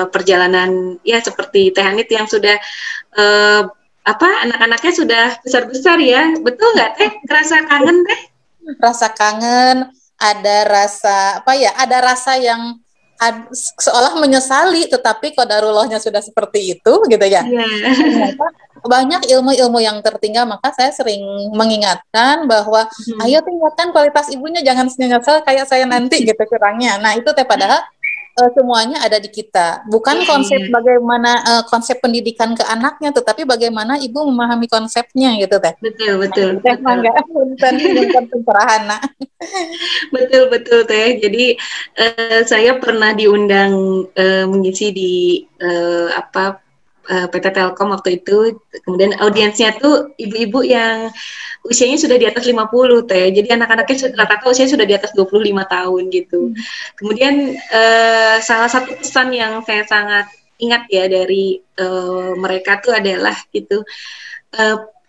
Speaker 1: perjalanan ya seperti Teh Anit yang sudah anak-anaknya sudah besar-besar ya. Betul nggak Teh? Rasa kangen Teh?
Speaker 4: Rasa kangen, ada rasa yang seolah menyesali, tetapi qadarullahnya sudah seperti itu gitu ya. Banyak ilmu-ilmu yang tertinggal, maka saya sering mengingatkan bahwa ayo tingkatkan kualitas ibunya, jangan nyesal kayak saya nanti gitu kurangnya. Nah itu Teh, padahal semuanya ada di kita, bukan konsep bagaimana konsep pendidikan ke anaknya, tetapi bagaimana ibu memahami konsepnya gitu Teh.
Speaker 1: Betul. Betul Teh. Jadi saya pernah diundang mengisi di PT Telkom waktu itu, kemudian audiensnya tuh ibu-ibu yang usianya sudah di atas 50 Teh. Jadi anak-anaknya rata-rata usianya sudah di atas 25 tahun gitu. Kemudian salah satu pesan yang saya sangat ingat ya dari mereka tuh adalah gitu,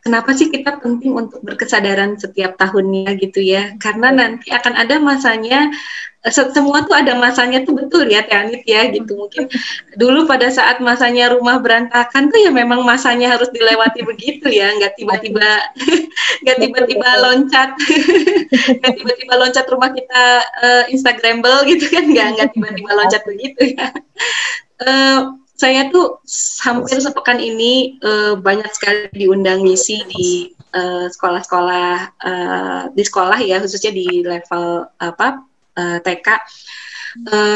Speaker 1: kenapa sih kita penting untuk berkesadaran setiap tahunnya gitu ya, karena nanti akan ada masanya, semua tuh ada masanya tuh, betul ya Teh Anit ya gitu. Mungkin dulu pada saat masanya rumah berantakan tuh ya memang masanya harus dilewati begitu ya, nggak tiba-tiba loncat nggak tiba-tiba loncat rumah kita Instagramable gitu kan, nggak tiba-tiba loncat begitu ya. Saya tuh hampir sepekan ini banyak sekali diundang ngisi di sekolah-sekolah di sekolah ya, khususnya di level TK.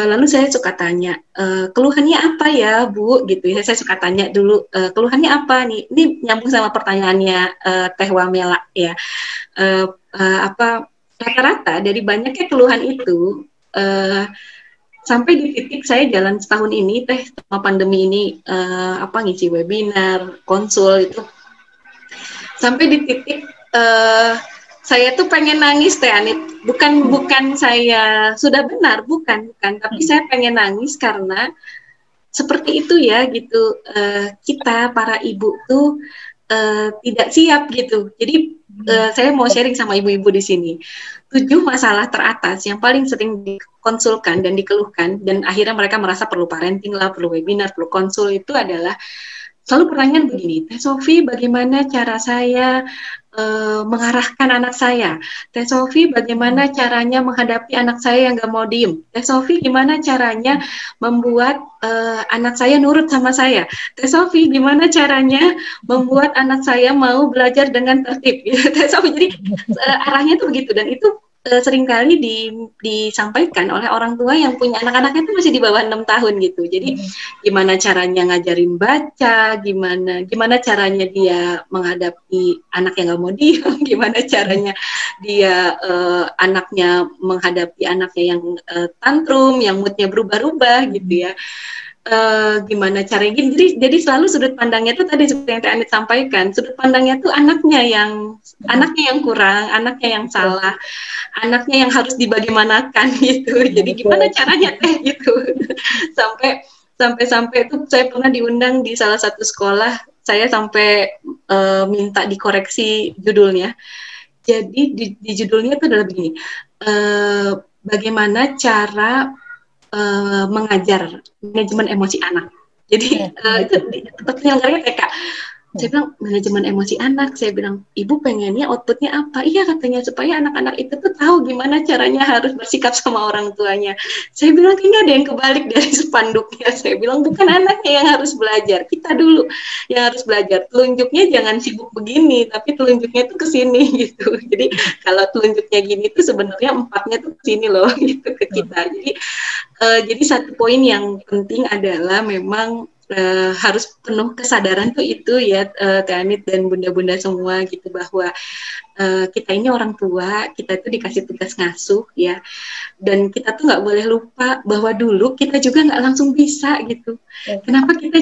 Speaker 1: Lalu saya suka tanya, keluhannya apa ya Bu gitu ya. Saya suka tanya dulu, keluhannya apa nih? Ini nyambung sama pertanyaannya Teh Wamela ya. rata-rata dari banyaknya keluhan itu sampai di titik saya jalan setahun ini selama pandemi ini ngisi webinar, konsul itu sampai di titik saya tuh pengen nangis Teh Anit. Bukan saya sudah benar, bukan, tapi saya pengen nangis karena seperti itu ya gitu. Kita para ibu tuh tidak siap gitu. Jadi saya mau sharing sama ibu-ibu di sini. 7 masalah teratas yang paling sering dikonsulkan dan dikeluhkan dan akhirnya mereka merasa perlu parenting lah, perlu webinar, perlu konsul itu adalah selalu pertanyaan begini, Teh Sofi, bagaimana cara saya mengarahkan anak saya? Teh Sofi, bagaimana caranya menghadapi anak saya yang gak mau diem? Teh Sofi, gimana caranya membuat anak saya nurut sama saya? Teh Sofi, gimana caranya membuat anak saya mau belajar dengan tertib? Teh Sofi, jadi arahnya tuh begitu dan itu seringkali disampaikan oleh orang tua yang punya anak-anaknya itu masih di bawah 6 tahun gitu. Jadi gimana caranya ngajarin baca, gimana caranya dia menghadapi anak yang nggak mau diem, gimana caranya dia anaknya menghadapi anaknya yang tantrum, yang moodnya berubah-ubah gitu ya. Gimana caranya jadi selalu sudut pandangnya itu tadi seperti yang Teh Anit sampaikan, sudut pandangnya tuh anaknya yang kurang, anaknya yang salah, anaknya yang harus dibagaimanakan gitu. Jadi gimana caranya Teh gitu. sampai itu saya pernah diundang di salah satu sekolah, saya sampai minta dikoreksi judulnya. Jadi di judulnya itu adalah begini, bagaimana cara mengajar manajemen emosi anak. Jadi itu penyelenggaranya TK. Saya bilang manajemen emosi anak. Saya bilang ibu pengennya outputnya apa? Iya katanya supaya anak-anak itu tuh tahu gimana caranya harus bersikap sama orang tuanya. Saya bilang kayaknya ada yang kebalik dari spanduknya. Saya bilang bukan anaknya yang harus belajar, kita dulu yang harus belajar. Telunjuknya jangan sibuk begini, tapi telunjuknya tuh ke sini gitu. Jadi kalau telunjuknya gini tuh sebenarnya 4-nya tuh ke sini loh gitu ke kita. Jadi satu poin yang penting adalah memang harus penuh kesadaran tuh itu ya Teh Anit dan bunda-bunda semua gitu bahwa kita ini orang tua, kita tuh dikasih tugas ngasuh ya, dan kita tuh nggak boleh lupa bahwa dulu kita juga nggak langsung bisa gitu. Kenapa kita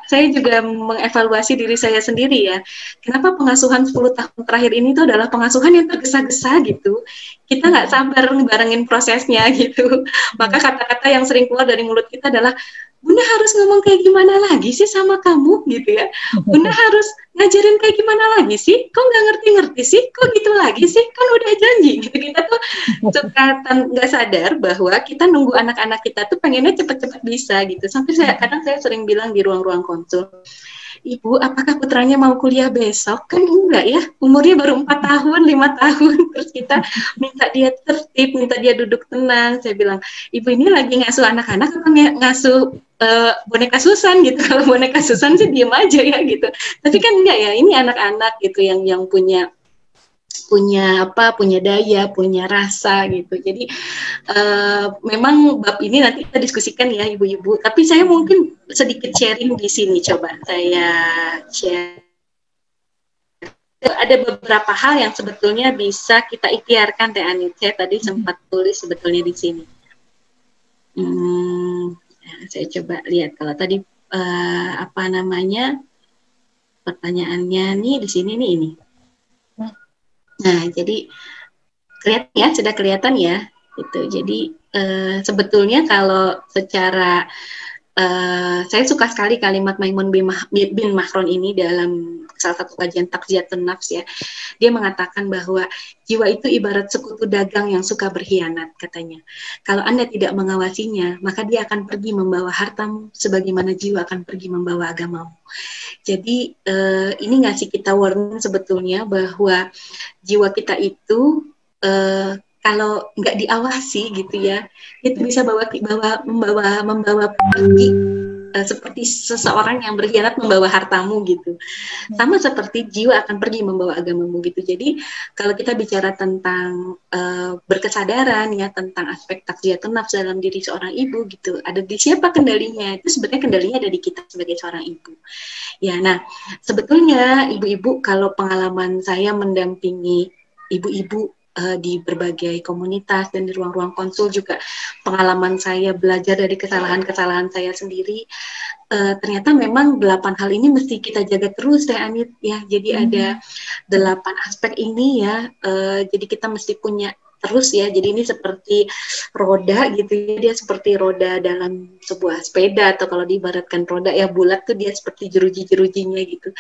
Speaker 1: saya juga mengevaluasi diri saya sendiri ya. Kenapa pengasuhan 10 tahun terakhir ini tuh adalah pengasuhan yang tergesa-gesa gitu. Kita nggak sabar ngebarengin prosesnya gitu. Maka kata-kata yang sering keluar dari mulut kita adalah Bunda harus ngomong kayak gimana lagi sih sama kamu gitu ya. Bunda harus ngajarin kayak gimana lagi sih? Kok nggak ngerti-ngerti sih? Kok gitu lagi sih? Kan udah janji gitu. Kita tuh suka nggak sadar bahwa kita nunggu anak-anak kita tuh pengennya cepet-cepet bisa gitu. Sampai kadang saya sering bilang di ruang-ruang konsul, Ibu, apakah putranya mau kuliah besok? Kan enggak ya, umurnya baru 4 tahun, 5 tahun. Terus kita minta dia tertib, minta dia duduk tenang. Saya bilang, Ibu ini lagi ngasuh anak-anak atau ngasuh boneka Susan gitu. Kalau boneka Susan sih diem aja ya gitu. Tapi kan enggak ya, ini anak-anak gitu yang punya daya, punya rasa gitu. Jadi memang bab ini nanti kita diskusikan ya ibu-ibu. Tapi saya mungkin sedikit sharing di sini, coba saya share. Ada beberapa hal yang sebetulnya bisa kita ikhtiarkan Teh Anit. Saya tadi sempat tulis sebetulnya di sini. Saya coba lihat kalau tadi pertanyaannya nih di sini nih ini. Nah, jadi kelihatan ya, sudah kelihatan ya, gitu. Jadi sebetulnya kalau secara saya suka sekali kalimat Maimun bin Mahron ini dalam salah satu kajian Takziyatun Nafs ya. Dia mengatakan bahwa jiwa itu ibarat sekutu dagang yang suka berkhianat, katanya. Kalau Anda tidak mengawasinya, maka dia akan pergi membawa hartamu sebagaimana jiwa akan pergi membawa agamamu. Jadi ini ngasih kita warning sebetulnya bahwa jiwa kita itu kalau nggak diawasi gitu ya, itu bisa membawa pergi seperti seseorang yang berkhianat membawa hartamu gitu. Sama seperti jiwa akan pergi membawa agamamu gitu. Jadi kalau kita bicara tentang berkesadaran ya, tentang aspek takziyatun nafs dalam diri seorang ibu gitu, ada di siapa kendalinya? Itu sebenarnya kendalinya ada di kita sebagai seorang ibu. Ya, nah sebetulnya ibu-ibu, kalau pengalaman saya mendampingi ibu-ibu di berbagai komunitas dan di ruang-ruang konsul juga pengalaman saya belajar dari kesalahan-kesalahan saya sendiri, ternyata memang 8 hal ini mesti kita jaga terus Teh Anit ya. Jadi ada 8 aspek ini ya, jadi kita mesti punya terus ya. Jadi ini seperti roda gitu ya, dia seperti roda dalam sebuah sepeda, atau kalau diibaratkan roda ya bulat tuh dia seperti jeruji-jerujinya gitu.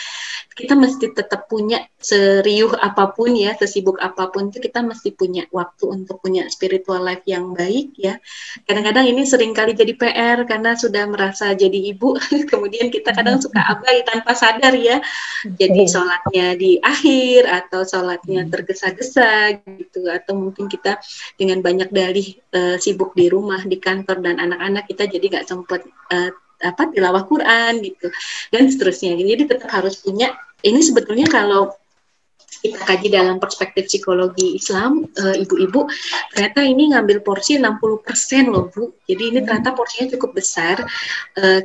Speaker 1: Kita mesti tetap punya, seriuh apapun ya, sesibuk apapun itu kita mesti punya waktu untuk punya spiritual life yang baik ya. Kadang-kadang ini sering kali jadi PR karena sudah merasa jadi ibu, kemudian kita kadang suka abai tanpa sadar ya. Jadi sholatnya di akhir, atau sholatnya tergesa-gesa gitu, atau mungkin kita dengan banyak dalih sibuk di rumah, di kantor dan anak-anak, kita jadi nggak sempat tilawah Quran gitu dan seterusnya. Jadi tetap harus punya. Ini sebetulnya kalau kita kaji dalam perspektif psikologi Islam, ibu-ibu, ternyata ini ngambil porsi 60% loh Bu. Jadi ini ternyata porsinya cukup besar.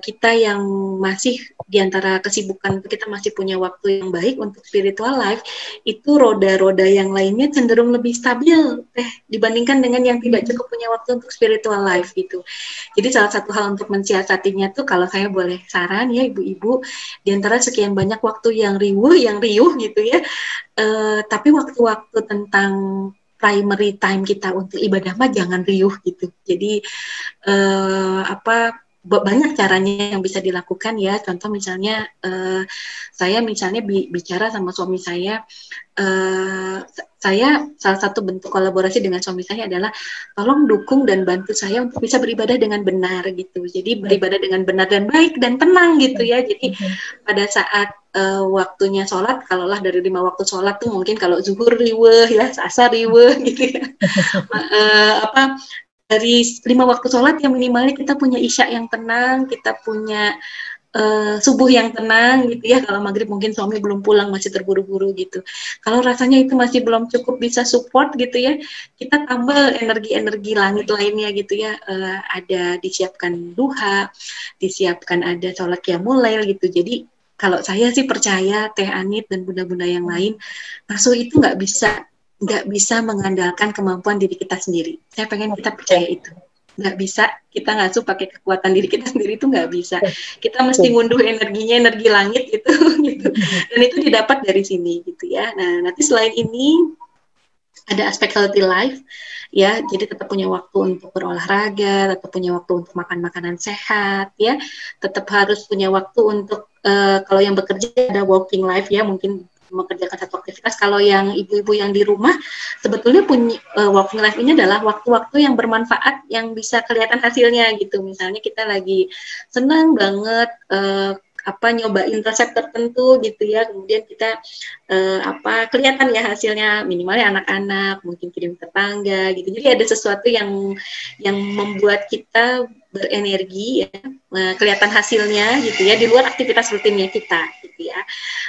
Speaker 1: Kita yang masih diantara kesibukan kita masih punya waktu yang baik untuk spiritual life, itu roda-roda yang lainnya cenderung lebih stabil dibandingkan dengan yang tidak cukup punya waktu untuk spiritual life gitu. Jadi salah satu hal untuk mensiasatinya tuh, kalau saya boleh saran ya ibu-ibu, diantara sekian banyak waktu yang riuh gitu ya, tapi waktu-waktu tentang primary time kita untuk ibadah mah jangan riuh gitu. Jadi banyak caranya yang bisa dilakukan ya. Contoh misalnya saya misalnya bicara sama suami saya, salah satu bentuk kolaborasi dengan suami saya adalah tolong dukung dan bantu saya untuk bisa beribadah dengan benar gitu. Jadi beribadah dengan benar dan baik dan tenang gitu ya. Jadi pada saat waktunya sholat, kalaulah dari 5 waktu sholat tuh mungkin kalau zuhur riweh ya, asar riweh gitu ya. Dari 5 waktu sholat yang minimalnya kita punya isya yang tenang, kita punya subuh yang tenang gitu ya. Kalau maghrib mungkin suami belum pulang, masih terburu-buru gitu. Kalau rasanya itu masih belum cukup bisa support gitu ya, kita tambah energi-energi langit lainnya gitu ya. Ada disiapkan duha, disiapkan ada sholat qiyamul lail gitu. Jadi kalau saya sih percaya Teh Anit dan bunda-bunda yang lain, ngasuh itu nggak bisa mengandalkan kemampuan diri kita sendiri. Saya pengen kita percaya itu. Nggak bisa kita ngasuh pakai kekuatan diri kita sendiri, itu nggak bisa. Kita mesti ngunduh energinya, energi langit gitu. Dan itu didapat dari sini gitu ya. Nah, nanti selain ini ada aspek healthy life ya, jadi tetap punya waktu untuk berolahraga, tetap punya waktu untuk makan makanan sehat ya, tetap harus punya waktu untuk kalau yang bekerja ada working life ya, mungkin mengerjakan satu aktivitas. Kalau yang ibu-ibu yang di rumah, sebetulnya punya working life ini adalah waktu-waktu yang bermanfaat, yang bisa kelihatan hasilnya gitu. Misalnya kita lagi senang banget nyobain resep tertentu gitu ya, kemudian kita kelihatan ya hasilnya, minimalnya anak-anak mungkin kirim tetangga gitu. Jadi ada sesuatu yang membuat kita berenergi ya, kelihatan hasilnya gitu ya, di luar aktivitas rutinnya kita gitu ya.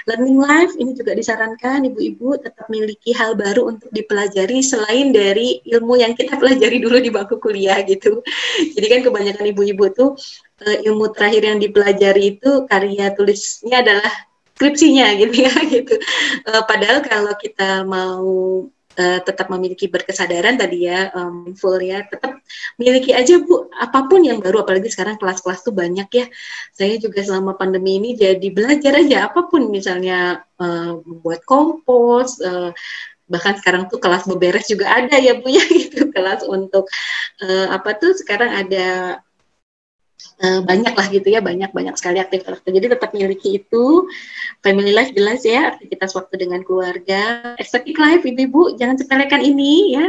Speaker 1: Learning life ini juga disarankan ibu-ibu tetap miliki hal baru untuk dipelajari selain dari ilmu yang kita pelajari dulu di bangku kuliah gitu. Jadi kan kebanyakan ibu-ibu tuh ilmu terakhir yang dipelajari itu karya tulisnya adalah skripsinya gitu ya gitu. Padahal kalau kita mau tetap memiliki berkesadaran tadi ya, full ya, tetap miliki aja Bu, apapun yang baru, apalagi sekarang kelas-kelas tuh banyak ya. Saya juga selama pandemi ini jadi belajar aja apapun, misalnya membuat kompos, bahkan sekarang tuh kelas beberes juga ada ya Bu ya gitu, kelas untuk sekarang ada banyak lah gitu ya, banyak sekali aktivitas. Jadi tetap miliki itu. Family life jelas ya, aktivitas waktu dengan keluarga. Aesthetic life ibu-ibu jangan sepelekan ini ya,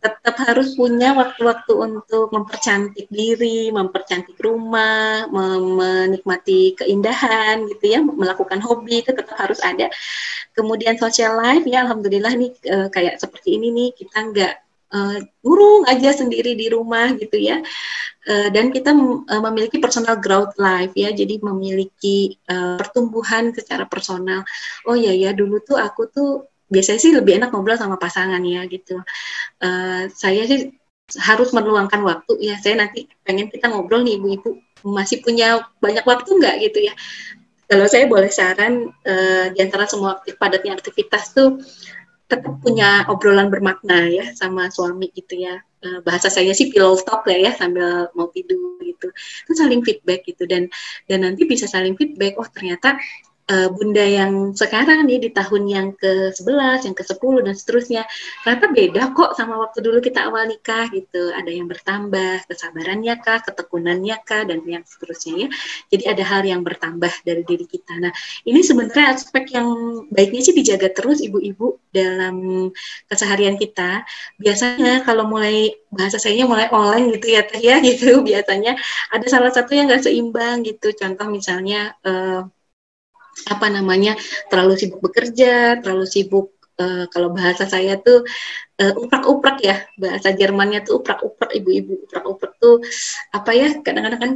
Speaker 1: tetap harus punya waktu-waktu untuk mempercantik diri, mempercantik rumah, menikmati keindahan gitu ya, melakukan hobi itu tetap harus ada. Kemudian social life ya, alhamdulillah nih kayak seperti ini nih, kita nggak ngurung aja sendiri di rumah gitu ya. Dan kita memiliki personal growth life ya, jadi memiliki pertumbuhan secara personal. Oh ya dulu tuh aku tuh biasanya sih lebih enak ngobrol sama pasangan ya gitu. Saya sih harus meluangkan waktu ya, saya nanti pengen kita ngobrol nih ibu-ibu, masih punya banyak waktu nggak gitu ya. Kalau saya boleh saran, di antara semua padatnya aktivitas tuh, tetap punya obrolan bermakna ya sama suami gitu ya. Bahasa saya sih pillow talk lah ya sambil mau tidur gitu. Itu saling feedback gitu dan nanti bisa saling feedback. Oh ternyata bunda yang sekarang nih di tahun yang ke-11, yang ke-10 dan seterusnya ternyata beda kok sama waktu dulu kita awal nikah gitu. Ada yang bertambah, kesabarannya kah, ketekunannya kah, dan yang seterusnya ya. Jadi ada hal yang bertambah dari diri kita. Nah ini sebenarnya aspek yang baiknya sih dijaga terus ibu-ibu dalam keseharian kita. Biasanya kalau mulai bahasa saya mulai oleng gitu ya teh ya gitu, biasanya ada salah satu yang nggak seimbang gitu. Contoh misalnya terlalu sibuk bekerja, terlalu sibuk kalau bahasa saya tuh uprak-uprak ya, bahasa Jermannya tuh uprak-uprak, ibu-ibu uprak-uprak tuh apa ya, kadang-kadang kan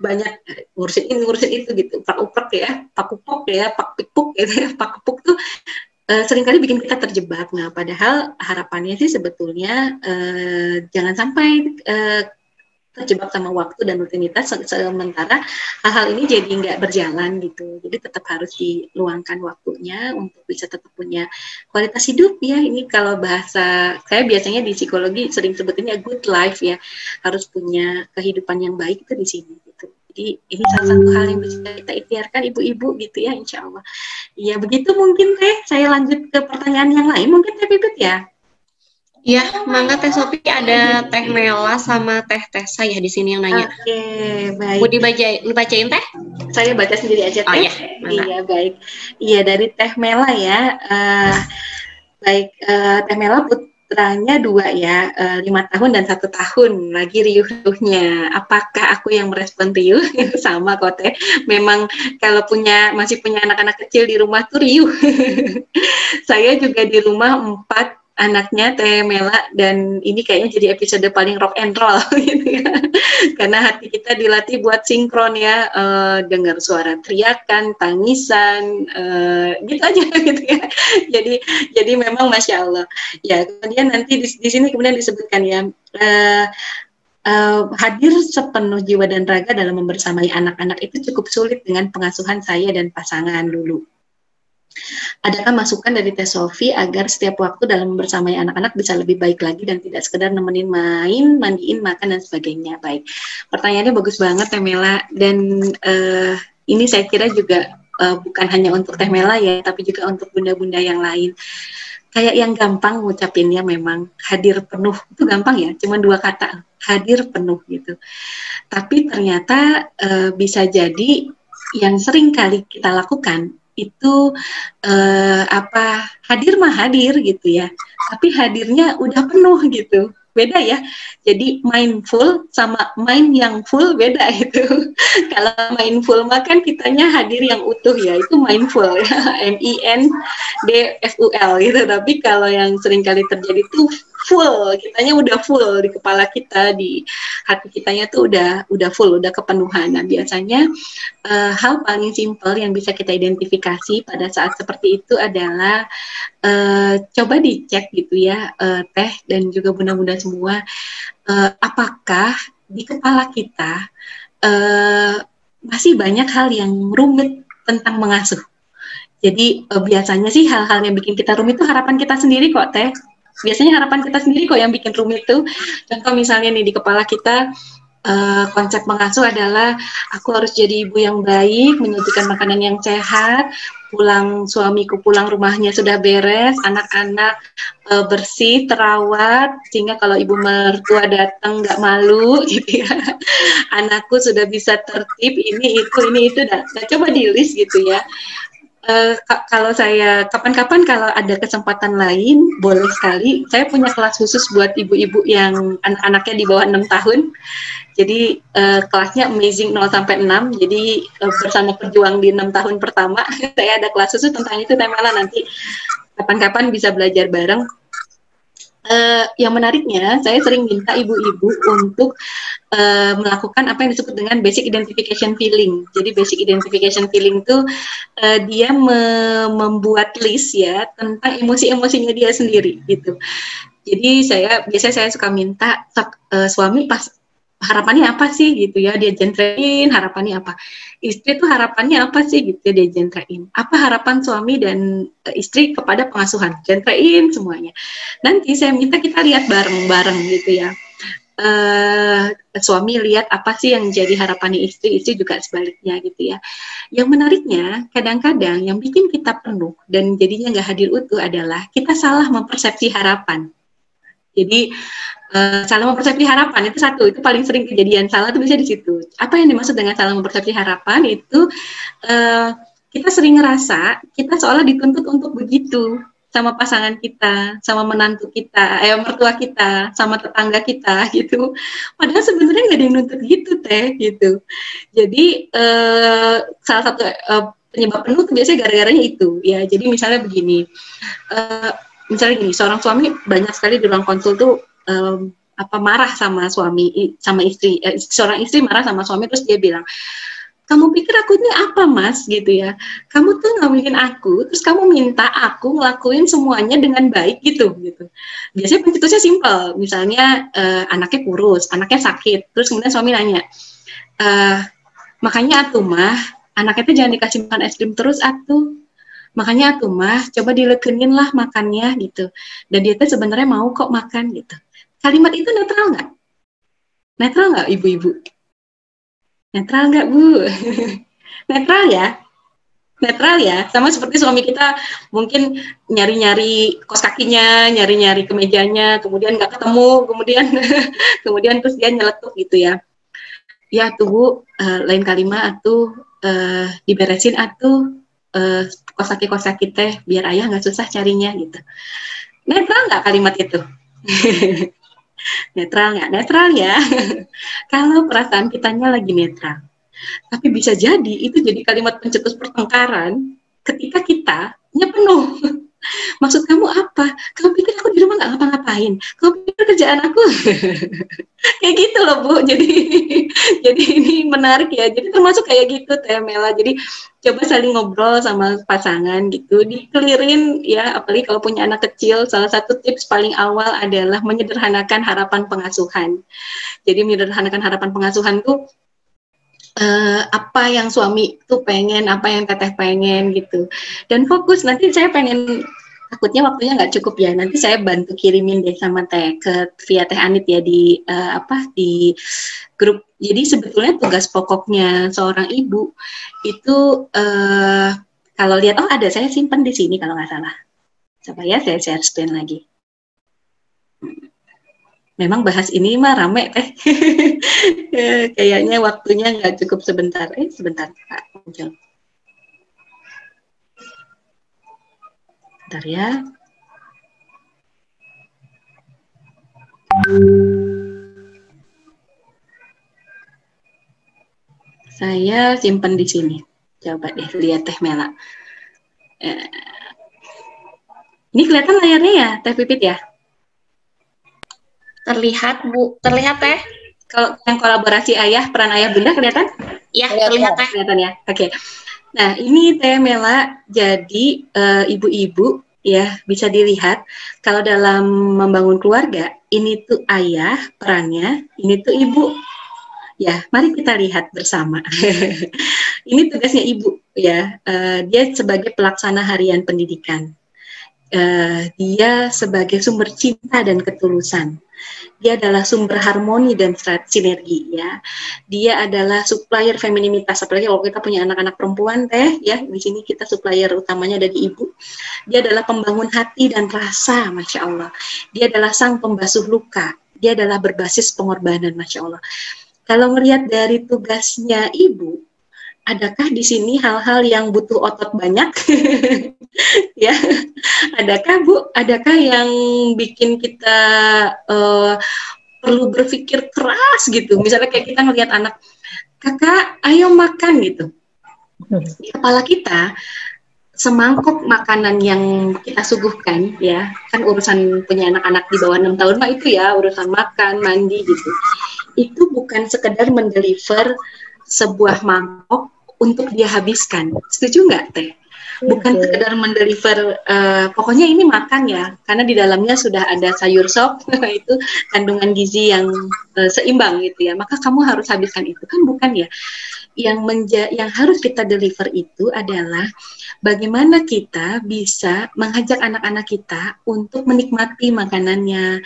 Speaker 1: banyak ngurusin ini ngurusin itu gitu, uprak-uprak ya, pakupok ya, pakpikpuk gitu ya, pakupuk tuh seringkali bikin kita terjebak. Nah padahal harapannya sih sebetulnya jangan sampai terjebak sama waktu dan rutinitas, sementara hal-hal ini jadi nggak berjalan gitu. Jadi tetap harus diluangkan waktunya untuk bisa tetap punya kualitas hidup ya. Ini kalau bahasa saya biasanya di psikologi sering sebutinnya good life ya. Harus punya kehidupan yang baik itu di sini gitu. Jadi ini salah satu hal yang bisa kita ikhtiarkan ibu-ibu gitu ya, insya Allah. Ya begitu mungkin Teh. Saya lanjut ke pertanyaan yang lain. Mungkin Teh Pipit ya.
Speaker 3: Ya, mangga Teh Sophie, ada Teh Mela sama Teh Tessa ya di sini yang nanya.
Speaker 1: Oke, baik.
Speaker 3: Mau dibacain Teh?
Speaker 1: Saya baca sendiri aja Teh.
Speaker 3: Oh, iya,
Speaker 1: iya, baik. Iya, dari Teh Mela ya. Baik, Teh Mela putranya 2 ya, 5 tahun dan 1 tahun, lagi riuh-riuhnya. Apakah aku yang merespon riuh? Sama kok Teh. Memang kalau masih punya anak-anak kecil di rumah tuh riuh. Saya juga di rumah 4 anaknya Teh Mela, dan ini kayaknya jadi episode paling rock and roll gitu ya. Karena hati kita dilatih buat sinkron ya, dengar suara teriakan, tangisan, gitu aja gitu ya. Jadi memang Masya Allah. Ya, kemudian nanti di sini kemudian disebutkan ya, hadir sepenuh jiwa dan raga dalam membersamai anak-anak itu cukup sulit dengan pengasuhan saya dan pasangan dulu. Adakah masukan dari Teh Sophie agar setiap waktu dalam membersamai anak-anak bisa lebih baik lagi dan tidak sekedar nemenin main, mandiin, makan, dan sebagainya? Baik, pertanyaannya bagus banget Teh Mela, dan ini saya kira juga bukan hanya untuk Teh Mela ya, tapi juga untuk bunda-bunda yang lain. Kayak yang gampang ngucapinnya memang hadir penuh, itu gampang ya, cuma 2 kata, hadir penuh gitu. Tapi ternyata bisa jadi yang sering kali kita lakukan itu hadir mah hadir gitu ya, tapi hadirnya udah penuh gitu, beda ya. Jadi mindful sama mind yang full beda itu. Kalau mindful mah kan kitanya hadir yang utuh ya, itu mindful ya, MINDFUL gitu. Tapi kalau yang sering kali terjadi tuh full, kitanya udah full di kepala kita, di hati kitanya tuh udah full, udah kepenuhan. Nah biasanya hal paling simpel yang bisa kita identifikasi pada saat seperti itu adalah coba dicek gitu ya, Teh dan juga bunda-bunda semua, apakah di kepala kita masih banyak hal yang rumit tentang mengasuh. Jadi biasanya sih hal-hal yang bikin kita rumit itu harapan kita sendiri kok Teh. Biasanya harapan kita sendiri kok yang bikin rumit tuh. Contoh misalnya nih di kepala kita konsep mengasuh adalah aku harus jadi ibu yang baik, menyuntikkan makanan yang sehat, suamiku pulang rumahnya sudah beres, anak-anak bersih, terawat, sehingga kalau ibu mertua datang nggak malu gitu ya. Anakku sudah bisa tertib, ini itu. Nah, coba di list gitu ya. Kalau saya kapan-kapan kalau ada kesempatan lain, boleh sekali. Saya punya kelas khusus buat ibu-ibu yang anak-anaknya di bawah 6 tahun. Jadi kelasnya Amazing 0 sampai 6. Jadi bersama berjuang di 6 tahun pertama, saya ada kelas khusus tentang itu. Temanya nanti kapan-kapan bisa belajar bareng. Yang menariknya, saya sering minta ibu-ibu untuk melakukan apa yang disebut dengan basic identification feeling. Jadi basic identification feeling itu dia membuat list ya tentang emosi-emosinya dia sendiri gitu. Jadi biasanya saya suka minta suami pas harapannya apa sih gitu ya, dia jentrein harapannya apa, istri tuh harapannya apa sih gitu ya, dia jentrein apa harapan suami dan istri kepada pengasuhan, jentrein semuanya. Nanti saya minta kita lihat bareng-bareng gitu ya, suami lihat apa sih yang jadi harapannya istri, istri juga sebaliknya gitu ya. Yang menariknya kadang-kadang yang bikin kita penuh dan jadinya nggak hadir utuh adalah kita salah mempersepsi harapan. Jadi salah mempersepsi harapan itu satu, itu paling sering kejadian salah itu bisa di situ. Apa yang dimaksud dengan salah mempersepsi harapan itu kita sering ngerasa kita seolah dituntut untuk begitu sama pasangan kita, sama menantu kita, mertua kita, sama tetangga kita gitu. Padahal sebenarnya nggak ada yang nuntut gitu teh gitu. Jadi salah satu penyebab penuh tuh biasanya gara-garanya itu ya. Jadi misalnya begini. Misalnya gini, seorang suami banyak sekali di ruang konsul tuh marah sama suami, sama istri. Seorang istri marah sama suami terus dia bilang, kamu pikir aku ini apa mas gitu ya? Kamu tuh ngawinin aku, terus kamu minta aku ngelakuin semuanya dengan baik gitu. Biasanya pencetusnya simpel, misalnya anaknya kurus, anaknya sakit, terus kemudian suami nanya, makanya atuh mah, anaknya tuh jangan dikasih makan es krim terus atuh. Makanya tuh mah, coba dilekenin lah makannya gitu. Dan dia tuh sebenarnya mau kok makan gitu. Kalimat itu netral nggak? Netral nggak ibu-ibu? Netral nggak Bu? Netral ya? Netral ya? Sama seperti suami kita mungkin nyari-nyari kos kakinya, nyari-nyari kemejanya, kemudian nggak ketemu, kemudian terus dia nyeletuk gitu ya. Ya tuh Bu, lain kalimat atuh diberesin atuh. Kos kaki teh biar ayah nggak susah carinya gitu. Netral nggak kalimat itu? Netral nggak? Netral ya. Kalau perasaan kitanya lagi netral, tapi bisa jadi itu jadi kalimat pencetus pertengkaran ketika kitanya penuh. Maksud kamu apa? Kamu pikir aku di rumah nggak ngapa-ngapain? Kamu pikir kerjaan aku? Kayak gitu loh Bu. Jadi ini menarik ya. Jadi termasuk kayak gitu Teh Mela. Jadi coba saling ngobrol sama pasangan gitu. Dikelirin ya. Apalagi kalau punya anak kecil. Salah satu tips paling awal adalah menyederhanakan harapan pengasuhan. Jadi menyederhanakan harapan pengasuhan tuh apa yang suami tuh pengen, apa yang teteh pengen gitu. Dan fokus, nanti saya pengen, takutnya waktunya nggak cukup ya, nanti saya bantu kirimin deh sama teh ke via Teh Anit ya di di grup. Jadi sebetulnya tugas pokoknya seorang ibu itu kalau lihat, oh ada, saya simpan di sini kalau nggak salah. Coba ya saya share screen lagi. Memang bahas ini mah rame teh. Kayaknya waktunya nggak cukup sebentar. Sebentar Pak muncul. Bentar ya. Saya simpan di sini. Coba deh lihat Teh Mela. Ini kelihatan layarnya ya Teh Pipit ya?
Speaker 3: Terlihat Bu, terlihat Teh.
Speaker 1: Kalau yang kolaborasi ayah, peran ayah bunda kelihatan?
Speaker 3: Iya, terlihat Teh.
Speaker 1: Kelihatan ya. Oke. Nah, ini Teh Mela jadi ibu-ibu ya, bisa dilihat kalau dalam membangun keluarga, ini tuh ayah perannya, ini tuh ibu. Ya, mari kita lihat bersama. Ini tugasnya ibu ya. Dia sebagai pelaksana harian pendidikan. Dia sebagai sumber cinta dan ketulusan. Dia adalah sumber harmoni dan sinergi ya. Dia adalah supplier femininitas, apalagi kalau kita punya anak-anak perempuan Teh ya. Di sini kita supplier utamanya dari ibu. Dia adalah pembangun hati dan rasa, Masya Allah. Dia adalah sang pembasuh luka. Dia adalah berbasis pengorbanan, Masya Allah. Kalau melihat dari tugasnya ibu, adakah di sini hal-hal yang butuh otot banyak? Ya, adakah Bu? Adakah yang bikin kita perlu berpikir keras gitu? Misalnya kayak kita ngelihat anak, kakak, ayo makan gitu. Di kepala kita, semangkuk makanan yang kita suguhkan, ya, kan urusan punya anak-anak di bawah 6 tahun mah itu ya, urusan makan, mandi gitu. Itu bukan sekedar mendeliver sebuah mangkok untuk dia habiskan. Setuju nggak Teh? Bukan sekedar mendeliver, pokoknya ini makan ya, karena di dalamnya sudah ada sayur sop, itu kandungan gizi yang seimbang gitu ya, maka kamu harus habiskan itu, kan bukan ya. Yang harus kita deliver itu adalah bagaimana kita bisa mengajak anak-anak kita untuk menikmati makanannya.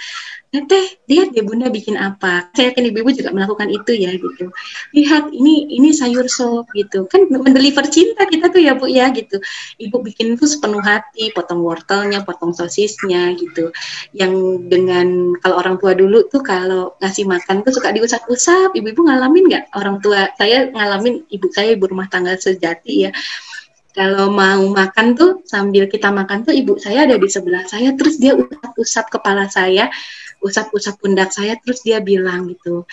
Speaker 1: Teh, lihat deh Bunda bikin apa. Saya yakin ibu-ibu juga melakukan itu ya gitu. Lihat ini sayur sop gitu. Kan mendeliver cinta kita tuh ya Bu ya gitu. Ibu bikin tuh sepenuh hati, potong wortelnya, potong sosisnya gitu. Yang dengan kalau orang tua dulu tuh kalau ngasih makan tuh suka diusap-usap. Ibu-ibu ngalamin nggak? Orang tua saya ngalamin, ibu saya ibu rumah tangga sejati ya. Kalau mau makan tuh sambil kita makan tuh ibu saya ada di sebelah saya, terus dia usap-usap kepala saya, usap-usap pundak saya, terus dia bilang gitu,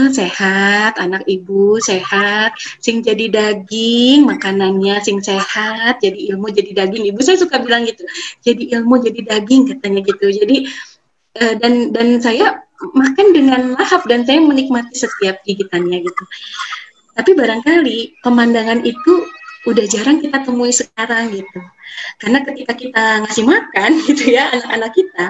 Speaker 1: sehat anak ibu, sehat, sing jadi daging makanannya, sing sehat, jadi ilmu jadi daging. Ibu saya suka bilang gitu, jadi ilmu jadi daging katanya gitu. Jadi dan saya makan dengan lahap dan saya menikmati setiap gigitannya gitu. Tapi barangkali pemandangan itu udah jarang kita temui sekarang gitu. Karena ketika kita ngasih makan gitu ya anak-anak kita,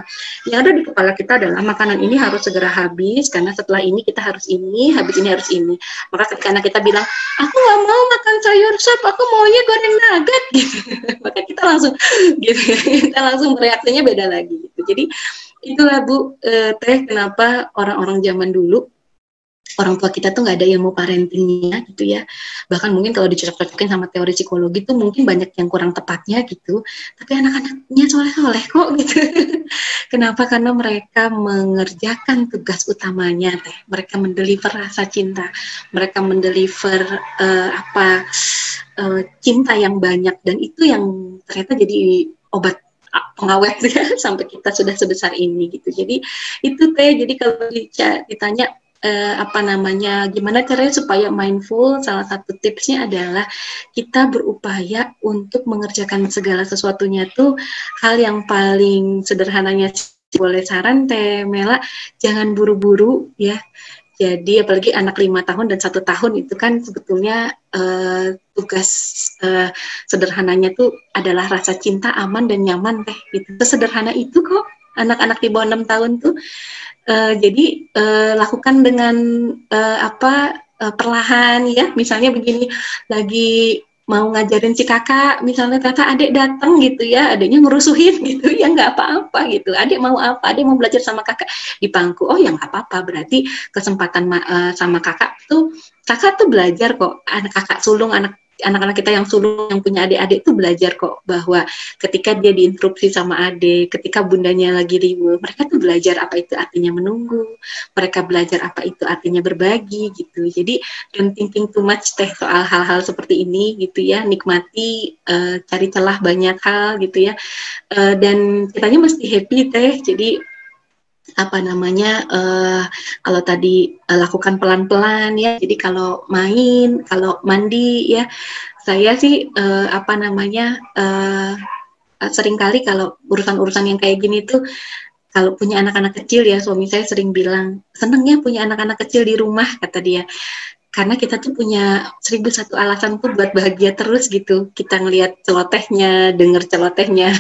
Speaker 1: yang ada di kepala kita adalah makanan ini harus segera habis karena setelah ini kita harus ini, habis ini harus ini. Maka ketika anak kita bilang, aku nggak mau makan sayur sop, aku maunya goreng nugget gitu. Maka kita langsung gitu, kita langsung reaksinya beda lagi gitu. Jadi itulah Bu, Teh, kenapa orang-orang zaman dulu orang tua kita tuh nggak ada ilmu parentingnya gitu ya, bahkan mungkin kalau dicocok-cocokin sama teori psikologi tuh mungkin banyak yang kurang tepatnya gitu, tapi anak-anaknya soleh-soleh kok gitu. Kenapa? Karena mereka mengerjakan tugas utamanya Teh, mereka mendeliver rasa cinta, mereka mendeliver cinta yang banyak, dan itu yang ternyata jadi obat pengawet ya sampai kita sudah sebesar ini gitu. Jadi itu Teh, jadi kalau ditanya gimana caranya supaya mindful, salah satu tipsnya adalah kita berupaya untuk mengerjakan segala sesuatunya tuh hal yang paling sederhananya. Boleh saran Teh Mela, jangan buru-buru ya. Jadi apalagi anak 5 tahun dan 1 tahun itu kan sebetulnya tugas sederhananya tuh adalah rasa cinta, aman dan nyaman Teh. Itu sederhana itu kok anak-anak di bawah 6 tahun tuh. Jadi lakukan dengan perlahan ya, misalnya begini, lagi mau ngajarin si kakak, misalnya kata adik datang gitu ya, adiknya ngerusuhin gitu ya, nggak apa-apa gitu, adik mau apa, adik mau belajar sama kakak di pangku, oh ya nggak apa-apa, berarti kesempatan sama kakak tuh belajar kok, anak kakak sulung, anak-anak kita yang sulung yang punya adik-adik tuh belajar kok bahwa ketika dia diinterupsi sama adik, ketika bundanya lagi riweuh, mereka tuh belajar apa itu artinya menunggu, mereka belajar apa itu artinya berbagi gitu. Jadi don't thinking too much Teh soal hal-hal seperti ini gitu ya, nikmati, cari celah banyak hal gitu ya, dan kitanya mesti happy Teh. Jadi kalau tadi lakukan pelan-pelan ya, jadi kalau main, kalau mandi ya, saya sih seringkali kalau urusan-urusan yang kayak gini tuh, kalau punya anak-anak kecil ya, suami saya sering bilang, senengnya punya anak-anak kecil di rumah, kata dia, karena kita tuh punya 1001 alasan tuh buat bahagia terus gitu. Kita ngelihat celotehnya, denger celotehnya,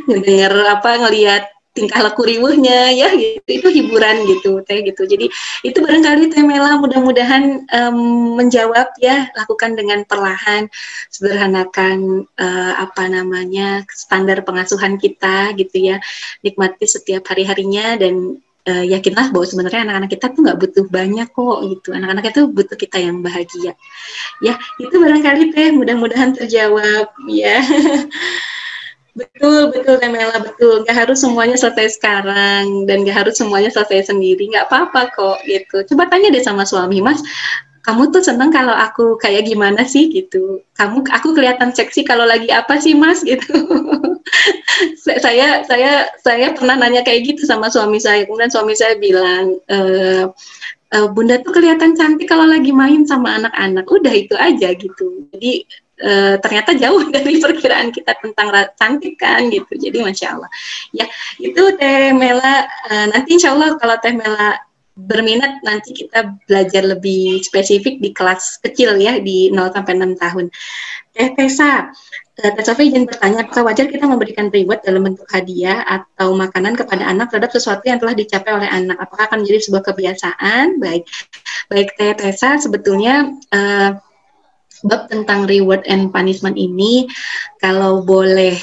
Speaker 1: ngelihat tingkah laku riwuhnya ya gitu, itu hiburan gitu Teh gitu. Jadi itu barangkali Teh Mela mudah-mudahan menjawab ya, lakukan dengan perlahan, sederhanakan standar pengasuhan kita gitu ya, nikmati setiap hari-harinya, dan yakinlah bahwa sebenarnya anak-anak kita tuh nggak butuh banyak kok gitu, anak-anak itu butuh kita yang bahagia ya. Itu barangkali Teh, mudah-mudahan terjawab ya. Betul Teh Mela, betul. Nggak harus semuanya selesai sekarang, dan nggak harus semuanya selesai sendiri. Nggak apa-apa kok gitu. Coba tanya deh sama suami, Mas, kamu tuh seneng kalau aku kayak gimana sih gitu? Aku kelihatan seksi kalau lagi apa sih Mas gitu? saya pernah nanya kayak gitu sama suami saya. Kemudian suami saya bilang, Bunda tuh kelihatan cantik kalau lagi main sama anak-anak. Udah itu aja gitu. Jadi ternyata jauh dari perkiraan kita tentang cantik kan gitu. Jadi Masya Allah ya, itu Teh Mela. Nanti Insya Allah kalau Teh Mela berminat, nanti kita belajar lebih spesifik di kelas kecil ya, di 0 sampai 6 tahun. Teh Tessa, Teh Sofi izin bertanya, apakah wajar kita memberikan reward dalam bentuk hadiah atau makanan kepada anak terhadap sesuatu yang telah dicapai oleh anak? Apakah akan menjadi sebuah kebiasaan? Baik Teh Tessa, sebetulnya bab tentang reward and punishment ini, kalau boleh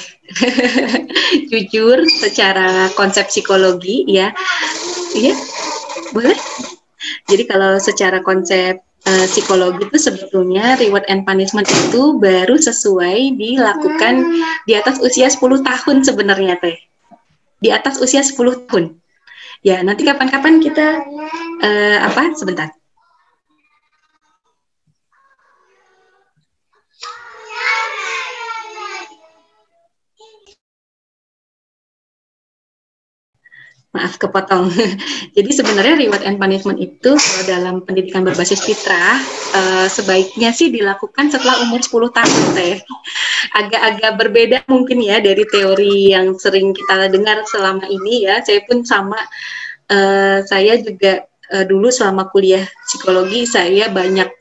Speaker 1: jujur secara konsep psikologi, ya boleh. Jadi kalau secara konsep psikologi itu sebetulnya reward and punishment itu baru sesuai dilakukan di atas usia 10 tahun sebenarnya Teh. Di atas usia 10 tahun. Ya, nanti kapan-kapan kita sebentar. Maaf kepotong. Jadi sebenarnya reward and punishment itu kalau dalam pendidikan berbasis fitrah sebaiknya sih dilakukan setelah umur 10 tahun Teh. Agak-agak berbeda mungkin ya dari teori yang sering kita dengar selama ini ya. Saya pun sama, saya juga dulu selama kuliah psikologi saya banyaknya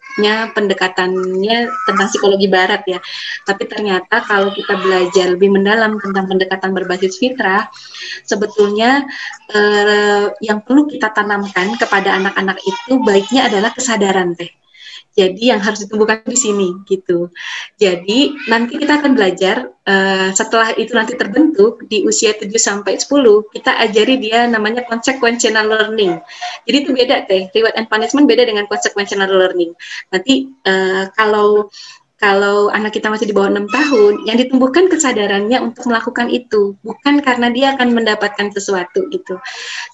Speaker 1: pendekatannya tentang psikologi barat ya. Tapi ternyata kalau kita belajar lebih mendalam tentang pendekatan berbasis fitrah, sebetulnya yang perlu kita tanamkan kepada anak-anak itu baiknya adalah kesadaran Teh. Jadi yang harus ditumbuhkan di sini gitu. Jadi nanti kita akan belajar setelah itu nanti terbentuk di usia 7 sampai 10 kita ajari dia namanya consequential learning. Jadi itu beda Teh. Reward and punishment beda dengan consequential learning. Nanti kalau anak kita masih di bawah 6 tahun, yang ditumbuhkan kesadarannya untuk melakukan itu, bukan karena dia akan mendapatkan sesuatu gitu.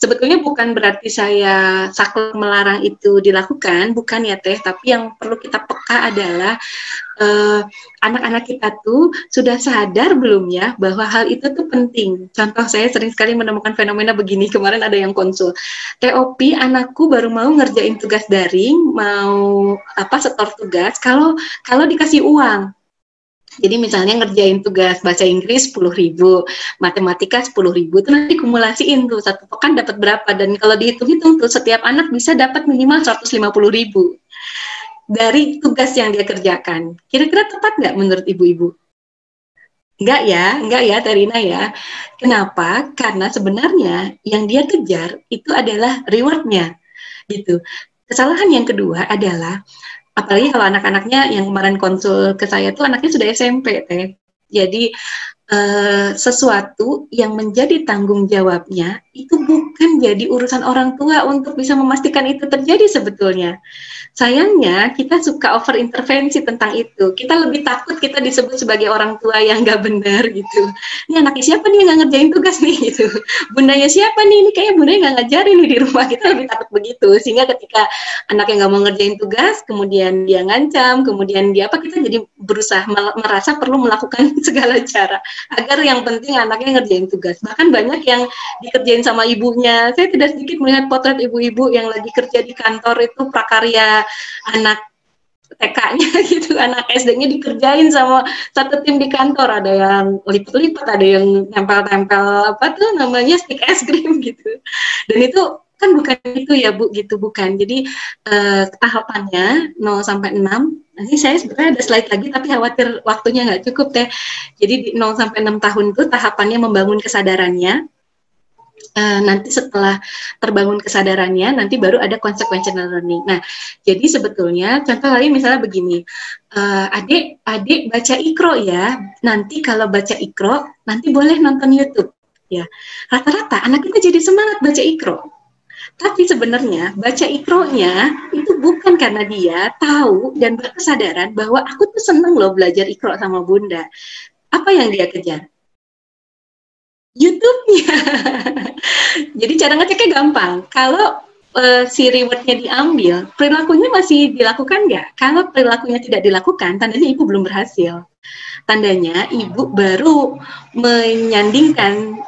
Speaker 1: Sebetulnya bukan berarti saya saklek melarang itu dilakukan, bukan ya Teh, tapi yang perlu kita peka adalah anak-anak kita tuh sudah sadar belum ya bahwa hal itu tuh penting. Contoh saya sering sekali menemukan fenomena begini, kemarin ada yang konsul, TOP anakku baru mau ngerjain tugas daring, mau setor tugas, kalau dikasih uang. Jadi misalnya ngerjain tugas bahasa Inggris 10.000, matematika 10.000, itu nanti kumulasiin tuh satu pekan dapat berapa, dan kalau dihitung-hitung tuh setiap anak bisa dapat minimal 150.000 dari tugas yang dia kerjakan. Kira-kira tepat nggak menurut ibu-ibu? Enggak ya Terina ya. Kenapa? Karena sebenarnya yang dia kejar itu adalah rewardnya gitu. Kesalahan yang kedua adalah, apalagi kalau anak-anaknya yang kemarin konsul ke saya tuh anaknya sudah SMP Teh. Jadi sesuatu yang menjadi tanggung jawabnya itu bukan jadi urusan orang tua untuk bisa memastikan itu terjadi sebetulnya. Sayangnya kita suka over intervensi tentang itu. Kita lebih takut kita disebut sebagai orang tua yang nggak benar gitu. Ini anaknya siapa nih yang nggak ngerjain tugas nih gitu. Bundanya siapa nih? Ini kayaknya bundanya nggak ngajarin nih di rumah. Kita lebih takut begitu. Sehingga ketika anaknya nggak mau ngerjain tugas, kemudian dia ngancam, kemudian dia kita jadi berusaha merasa perlu melakukan segala cara agar yang penting anaknya ngerjain tugas. Bahkan banyak yang dikerjain sama ibunya. Saya tidak sedikit melihat potret ibu-ibu yang lagi kerja di kantor itu prakarya anak TK-nya gitu, anak SD-nya dikerjain sama satu tim di kantor. Ada yang lipat-lipat, ada yang nempel-nempel stick es krim gitu. Dan itu kan bukan itu ya Bu, gitu bukan. Jadi tahapannya 0 sampai 6. Nanti saya sebenarnya ada slide lagi tapi khawatir waktunya nggak cukup Teh. Jadi di 0 sampai 6 tahun itu tahapannya membangun kesadarannya. Nanti setelah terbangun kesadarannya, nanti baru ada consequential learning. Nah, jadi sebetulnya contoh lain misalnya begini, adik baca Iqra ya, nanti kalau baca Iqra, nanti boleh nonton YouTube. Ya, rata-rata anak kita jadi semangat baca Iqra. Tapi sebenarnya baca Iqra-nya itu bukan karena dia tahu dan berkesadaran bahwa aku tuh seneng loh belajar Iqra sama Bunda. Apa yang dia kejar? YouTube-nya. Jadi cara ngeceknya gampang. Kalau si reward-nya diambil, perilakunya masih dilakukan nggak? Kalau perilakunya tidak dilakukan, tandanya ibu belum berhasil. Tandanya ibu baru menyandingkan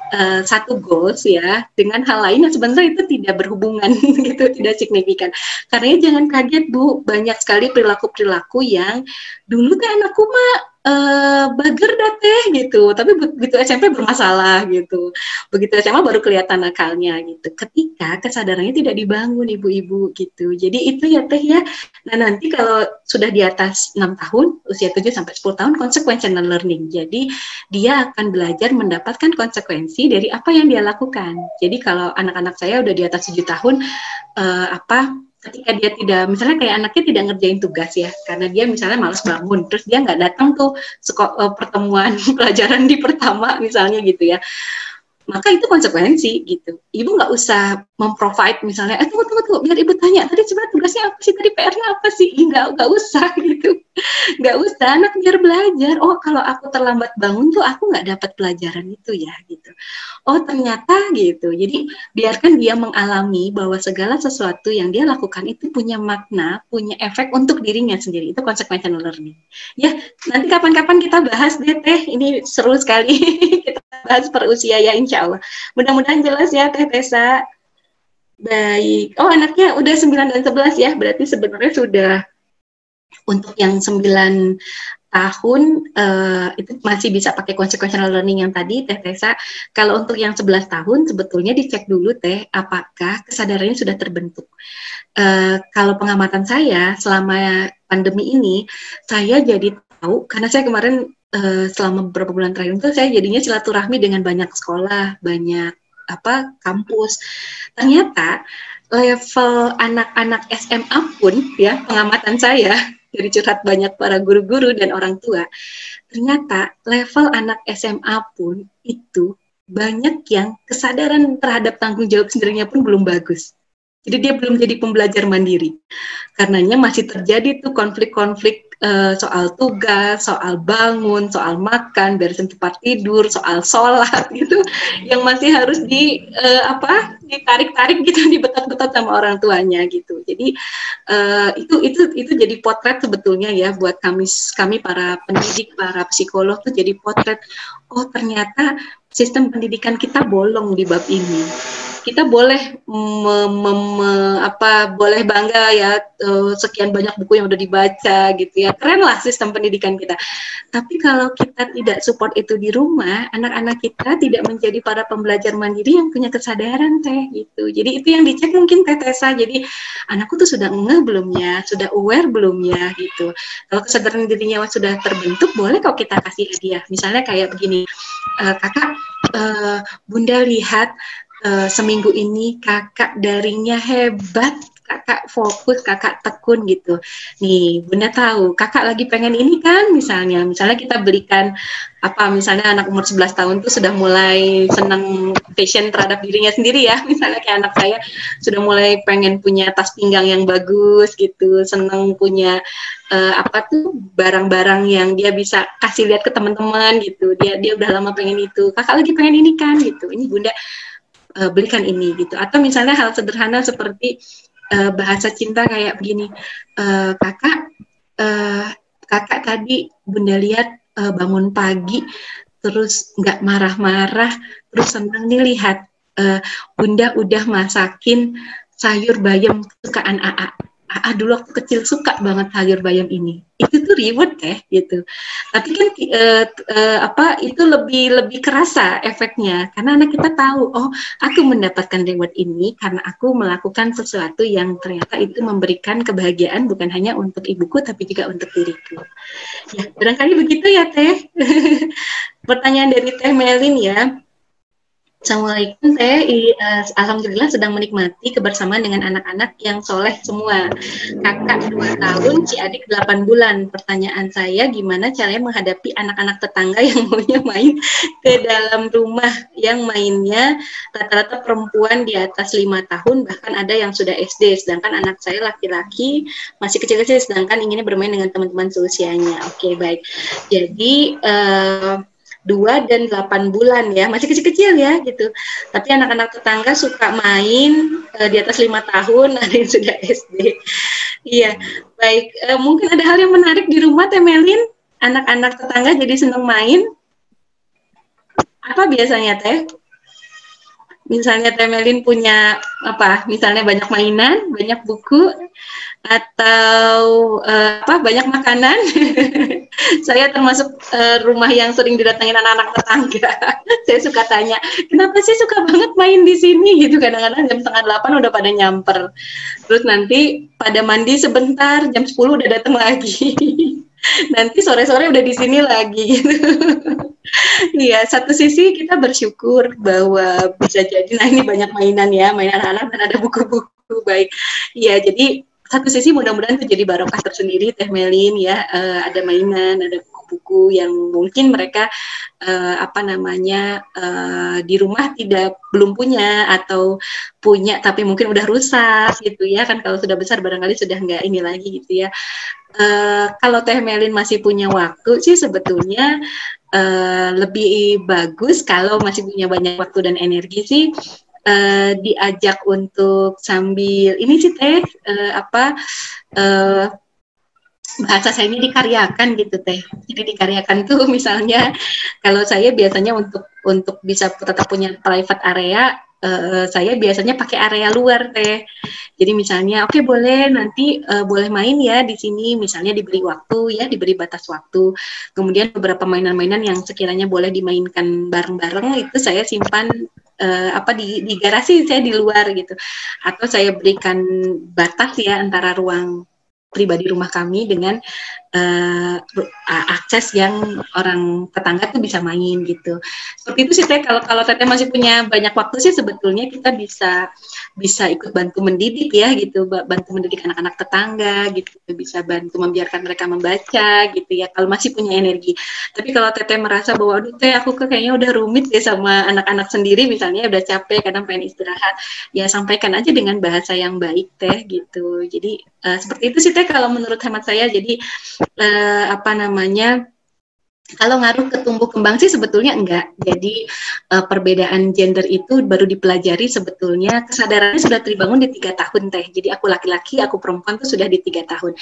Speaker 1: satu goals ya dengan hal lain yang sebenarnya itu tidak berhubungan gitu, tidak signifikan. Karena jangan kaget Bu, banyak sekali perilaku-perilaku yang dulu kan anakku mah bager dah teh gitu, tapi begitu SMP bermasalah gitu, begitu SMA baru kelihatan nakalnya gitu, ketika kesadarannya tidak dibangun ibu-ibu gitu. Jadi itu ya teh ya. Nah nanti kalau sudah di atas 6 tahun, usia 7 sampai 10 tahun, consequential learning. Jadi dia akan belajar mendapatkan konsekuensi dari apa yang dia lakukan. Jadi kalau anak-anak saya udah di atas 7 tahun, ketika dia tidak, misalnya kayak anaknya tidak ngerjain tugas ya, karena dia misalnya malas bangun, terus dia nggak datang tuh pertemuan pelajaran di pertama misalnya gitu ya, maka itu konsekuensi gitu. Ibu nggak usah memprovide misalnya, tunggu, biar ibu tanya, tadi sebenarnya tugasnya apa sih, tadi PR-nya apa sih, nggak usah gitu. Nggak usah, anak biar belajar, oh kalau aku terlambat bangun tuh aku nggak dapat pelajaran itu ya gitu. Oh ternyata gitu, jadi biarkan dia mengalami bahwa segala sesuatu yang dia lakukan itu punya makna, punya efek untuk dirinya sendiri, itu consequential learning. Ya, nanti kapan-kapan kita bahas deh teh, ini seru sekali, kita bahas per usia ya insya Allah. Mudah-mudahan jelas ya Teh Tessa. Baik, oh anaknya udah 9 dan 11 ya, berarti sebenarnya sudah untuk yang 9 tahun itu masih bisa pakai consequential learning yang tadi Teh Tessa. Kalau untuk yang 11 tahun sebetulnya dicek dulu Teh apakah kesadarannya sudah terbentuk. Kalau pengamatan saya selama pandemi ini, saya jadi tahu karena saya kemarin selama beberapa bulan terakhir itu saya jadinya silaturahmi dengan banyak sekolah, banyak kampus. Ternyata level anak-anak SMA pun ya, pengamatan saya dari curhat banyak para guru-guru dan orang tua, ternyata level anak SMA pun itu banyak yang kesadaran terhadap tanggung jawab sendirinya pun belum bagus. Jadi dia belum jadi pembelajar mandiri. Karenanya masih terjadi tuh konflik-konflik soal tugas, soal bangun, soal makan, beresin tempat tidur, soal sholat gitu, yang masih harus ditarik-tarik gitu, dibetot-betot sama orang tuanya gitu. Jadi itu jadi potret sebetulnya ya buat kami para pendidik, para psikolog tuh jadi potret. Oh ternyata sistem pendidikan kita bolong di bab ini. Kita boleh boleh bangga ya sekian banyak buku yang udah dibaca gitu ya, keren lah sistem pendidikan kita. Tapi kalau kita tidak support itu di rumah, anak-anak kita tidak menjadi para pembelajar mandiri yang punya kesadaran Teh gitu. Jadi itu yang dicek mungkin Teh Tessa. Jadi anakku tuh sudah ngeh belum ya, sudah aware belum ya gitu. Kalau kesadaran dirinya sudah terbentuk, boleh kok kita kasih hadiah. Misalnya kayak begini, kakak, bunda lihat seminggu ini kakak daringnya hebat, kakak fokus, kakak tekun gitu. Nih, bunda tahu kakak lagi pengen ini kan, misalnya kita belikan misalnya anak umur 11 tahun tuh sudah mulai senang fashion terhadap dirinya sendiri ya, misalnya kayak anak saya sudah mulai pengen punya tas pinggang yang bagus gitu, senang punya barang-barang yang dia bisa kasih lihat ke teman-teman gitu, dia udah lama pengen itu, kakak lagi pengen ini kan gitu, ini bunda belikan ini gitu. Atau misalnya hal sederhana seperti bahasa cinta kayak begini, kakak tadi bunda lihat bangun pagi terus nggak marah-marah, terus senang nih lihat bunda udah masakin sayur bayam kesukaan AA. Dulu waktu kecil suka banget sayur bayam ini. Itu tuh reward gitu. Tapi kan itu lebih kerasa efeknya karena anak kita tahu, oh aku mendapatkan reward ini karena aku melakukan sesuatu yang ternyata itu memberikan kebahagiaan bukan hanya untuk ibuku tapi juga untuk diriku. Ya, barangkali begitu ya Teh. Pertanyaan dari Teh Melin ya. Assalamualaikum Teh, alhamdulillah sedang menikmati kebersamaan dengan anak-anak yang soleh semua. Kakak 2 tahun, si adik 8 bulan. Pertanyaan saya, gimana caranya menghadapi anak-anak tetangga yang maunya main ke dalam rumah, yang mainnya rata-rata perempuan di atas 5 tahun, bahkan ada yang sudah SD, sedangkan anak saya laki-laki masih kecil-kecil, sedangkan inginnya bermain dengan teman-teman seusianya. Oke, baik. Jadi 2 dan 8 bulan ya, masih kecil-kecil ya gitu. Tapi anak-anak tetangga suka main di atas 5 tahun, ada yang sudah SD. Iya, baik. Mungkin ada hal yang menarik di rumah Teh Melin, anak-anak tetangga jadi senang main. Apa biasanya Teh? misalnya Teh Melin punya apa? Misalnya banyak mainan, banyak buku, atau banyak makanan. Saya termasuk rumah yang sering didatangin anak-anak tetangga. Saya suka tanya, kenapa sih suka banget main di sini gitu. Kadang-kadang jam 7:30 udah pada nyamper. Terus nanti pada mandi sebentar, jam 10 udah datang lagi. Nanti sore-sore udah di sini lagi gitu. Iya, satu sisi kita bersyukur bahwa bisa jadi, nah ini banyak mainan ya, mainan anak dan ada buku-buku baik. Iya, jadi satu sisi mudah-mudahan itu jadi barokah tersendiri Teh Melin ya, ada mainan, ada buku-buku yang mungkin mereka di rumah belum punya atau punya tapi mungkin udah rusak gitu ya kan, kalau sudah besar barangkali sudah nggak ini lagi gitu ya. Kalau Teh Melin masih punya waktu sih sebetulnya lebih bagus kalau masih punya banyak waktu dan energi sih diajak untuk sambil ini sih Teh bahasa saya ini dikaryakan gitu Teh. Jadi dikaryakan tuh misalnya kalau saya biasanya untuk bisa tetap punya private area, saya biasanya pakai area luar Teh. Jadi misalnya oke, boleh nanti boleh main ya di sini, misalnya diberi waktu ya, diberi batas waktu. Kemudian beberapa mainan-mainan yang sekiranya boleh dimainkan bareng-bareng itu saya simpan di garasi saya di luar gitu. Atau saya berikan batas ya antara ruang pribadi rumah kami dengan akses yang orang tetangga tuh bisa main gitu. Seperti itu sih Teh. Kalau Teteh masih punya banyak waktu sih sebetulnya kita bisa ikut bantu mendidik ya gitu, bantu mendidik anak-anak tetangga gitu, bisa bantu membiarkan mereka membaca gitu ya kalau masih punya energi. Tapi kalau Teteh merasa bahwa aduh Teh aku kayaknya udah rumit deh sama anak-anak sendiri misalnya, udah capek kadang pengen istirahat, ya sampaikan aja dengan bahasa yang baik Teh gitu. Jadi seperti itu sih Teh kalau menurut hemat saya. Jadi kalau ngaruh ke tumbuh kembang sih sebetulnya enggak. Jadi perbedaan gender itu baru dipelajari sebetulnya, kesadarannya sudah terbangun di 3 tahun Teh. Jadi aku laki-laki, aku perempuan tuh sudah di 3 tahun.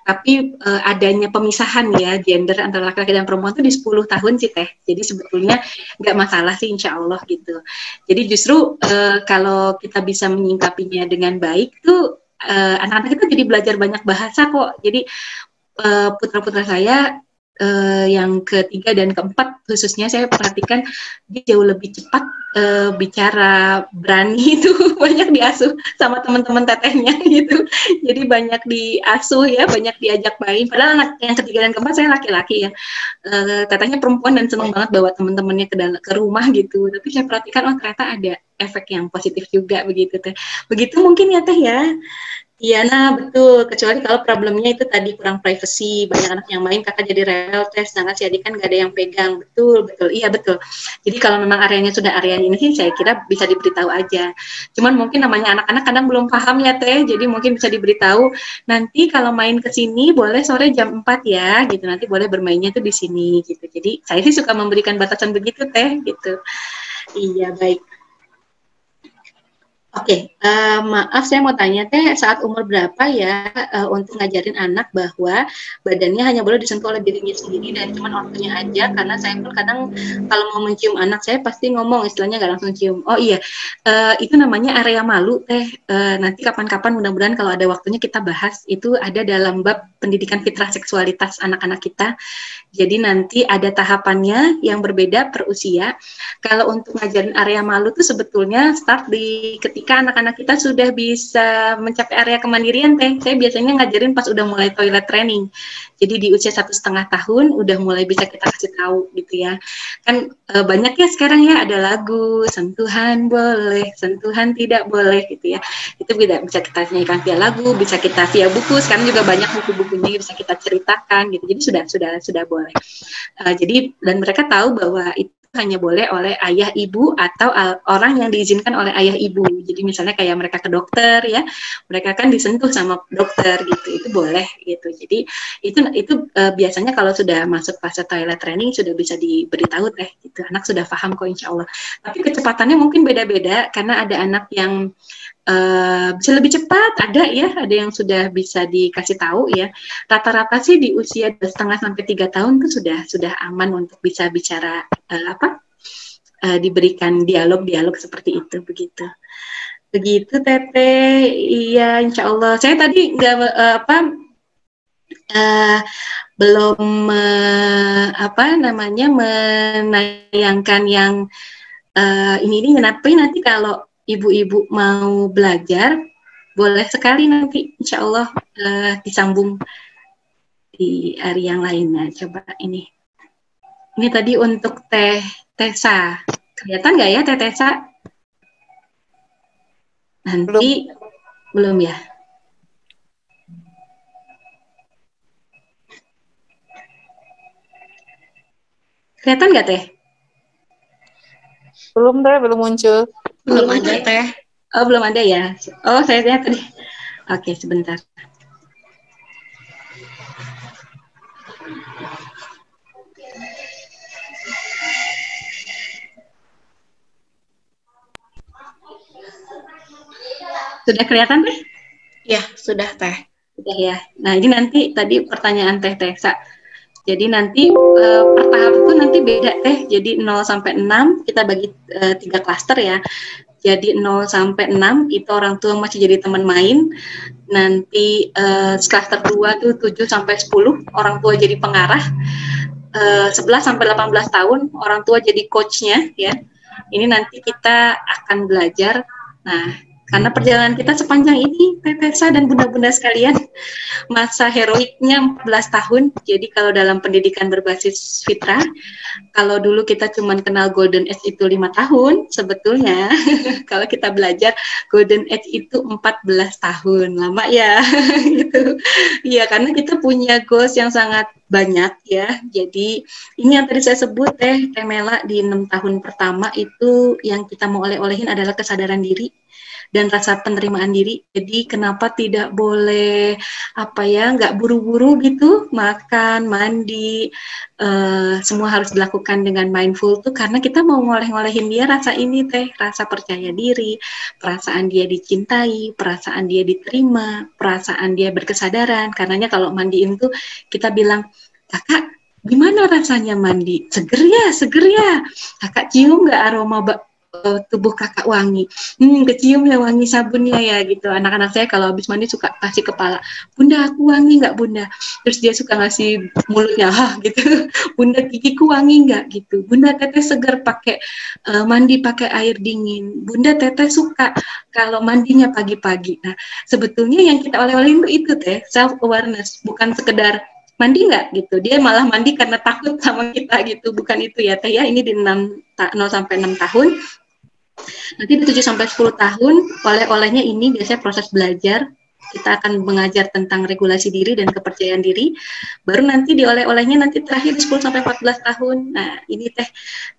Speaker 1: Tapi adanya pemisahan ya gender antara laki-laki dan perempuan tuh di 10 tahun sih Teh. Jadi sebetulnya enggak masalah sih insya Allah gitu. Jadi justru kalau kita bisa menyingkapinya dengan baik tuh anak-anak kita jadi belajar banyak bahasa kok. Jadi putra-putra saya yang ketiga dan keempat khususnya saya perhatikan dia jauh lebih cepat bicara, berani itu banyak diasuh sama teman-teman tetehnya gitu. Jadi banyak diasuh ya, banyak diajak main. Padahal anak yang ketiga dan keempat saya laki-laki ya, tetehnya perempuan dan senang banget bawa teman-temannya ke rumah gitu. Tapi saya perhatikan ternyata ada efek yang positif juga begitu Teh. Begitu mungkin ya Teh ya. Iya, nah betul. Kecuali kalau problemnya itu tadi kurang privacy, banyak anak yang main, kakak jadi rewel Teh, sedangkan si adik kan nggak ada yang pegang. Betul, iya betul. Jadi kalau memang areanya sudah area ini sih, saya kira bisa diberitahu aja. Cuman mungkin namanya anak-anak kadang belum paham ya Teh, jadi mungkin bisa diberitahu. Nanti kalau main ke sini boleh sore jam 4 ya, gitu. Nanti boleh bermainnya tuh di sini, gitu. Jadi saya sih suka memberikan batasan begitu Teh, gitu. Iya baik. Oke, maaf saya mau tanya Teh, saat umur berapa ya untuk ngajarin anak bahwa badannya hanya boleh disentuh oleh dirinya sendiri dan cuma ortunya aja, karena saya pun kadang kalau mau mencium anak saya pasti ngomong istilahnya nggak langsung cium. Oh iya, itu namanya area malu Teh. Nanti kapan-kapan mudah-mudahan kalau ada waktunya kita bahas, itu ada dalam bab pendidikan fitrah seksualitas anak-anak kita. Jadi nanti ada tahapannya yang berbeda per usia. Kalau untuk ngajarin area malu tuh sebetulnya start di ketika anak-anak kita sudah bisa mencapai area kemandirian Teh. Saya biasanya ngajarin pas udah mulai toilet training. Jadi di usia 1,5 tahun udah mulai bisa kita kasih tahu gitu ya. Kan banyak ya sekarang ya ada lagu sentuhan boleh, sentuhan tidak boleh gitu ya. Itu bisa kita nyanyikan via lagu, bisa kita via buku. Sekarang juga banyak buku-bukunya bisa kita ceritakan gitu. Jadi sudah boleh. Jadi dan mereka tahu bahwa itu hanya boleh oleh ayah ibu atau orang yang diizinkan oleh ayah ibu. Jadi misalnya kayak mereka ke dokter ya, mereka kan disentuh sama dokter gitu, itu boleh gitu. Jadi itu biasanya kalau sudah masuk fase toilet training sudah bisa diberitahu Teh gitu. Anak sudah paham kok insya Allah. Tapi kecepatannya mungkin beda-beda karena ada anak yang bisa lebih cepat, ada yang sudah bisa dikasih tahu ya. Rata-rata sih di usia 2,5 sampai 3 tahun tuh sudah aman untuk bisa bicara diberikan dialog-dialog seperti itu, begitu. Begitu Teteh. Iya, insya Allah. Saya tadi nggak belum menayangkan yang ini kenapa nanti kalau ibu-ibu mau belajar boleh sekali nanti insya Allah disambung di hari yang lainnya. Coba ini tadi untuk Teh Tessa, kelihatan nggak ya Teh Tessa? Nanti belum ya? Kelihatan nggak Teh?
Speaker 4: Belum deh, belum muncul.
Speaker 3: Belum ada Teh.
Speaker 1: Oh belum ada ya? Oh saya lihat tadi. Oke sebentar. Sudah kelihatan Teh?
Speaker 3: Ya sudah Teh.
Speaker 1: Sudah ya. Nah ini nanti tadi pertanyaan Teh Tessa. Jadi nanti per tahap itu nanti beda Teh. Jadi 0 sampai 6 kita bagi 3 klaster ya. Jadi 0 sampai 6 itu orang tua masih jadi teman main. Nanti klaster 2 tuh 7 sampai 10 orang tua jadi pengarah. 11 sampai 18 tahun orang tua jadi coachnya ya. Ini nanti kita akan belajar. Nah, karena perjalanan kita sepanjang ini, Teh Tessa dan bunda-bunda sekalian, masa heroiknya 14 tahun. Jadi kalau dalam pendidikan berbasis fitrah, kalau dulu kita cuma kenal Golden Age itu 5 tahun, sebetulnya kalau kita belajar Golden Age itu 14 tahun. Lama ya, gitu. Iya, karena kita punya goals yang sangat banyak ya. Jadi ini yang tadi saya sebut Teh Mela di 6 tahun pertama itu yang kita mau oleh-olehin adalah kesadaran diri dan rasa penerimaan diri. Jadi kenapa tidak boleh nggak buru-buru gitu makan, mandi, semua harus dilakukan dengan mindful tuh karena kita mau ngoleh-ngolehin dia rasa ini Teh, rasa percaya diri, perasaan dia dicintai, perasaan dia diterima, perasaan dia berkesadaran. Karenanya kalau mandiin tuh kita bilang, kakak gimana rasanya mandi? Seger ya. Kakak cium nggak aroma tubuh kakak wangi, kecium ya wangi sabunnya ya gitu. Anak-anak saya kalau habis mandi suka kasih kepala, bunda aku wangi nggak bunda, terus dia suka ngasih mulutnya gitu, bunda gigiku wangi nggak gitu, bunda teteh segar pakai mandi pakai air dingin, bunda teteh suka kalau mandinya pagi-pagi. Nah sebetulnya yang kita oleh-olehin itu Teh self awareness, bukan sekedar mandi nggak gitu, dia malah mandi karena takut sama kita gitu, bukan itu ya Teh ya. Ini di 0 sampai 6 tahun. Nanti di 7 sampai 10 tahun oleh-olehnya ini biasanya proses belajar. Kita akan mengajar tentang regulasi diri dan kepercayaan diri. Baru nanti di oleh-olehnya nanti terakhir di 10 sampai 14 tahun. Nah, ini Teh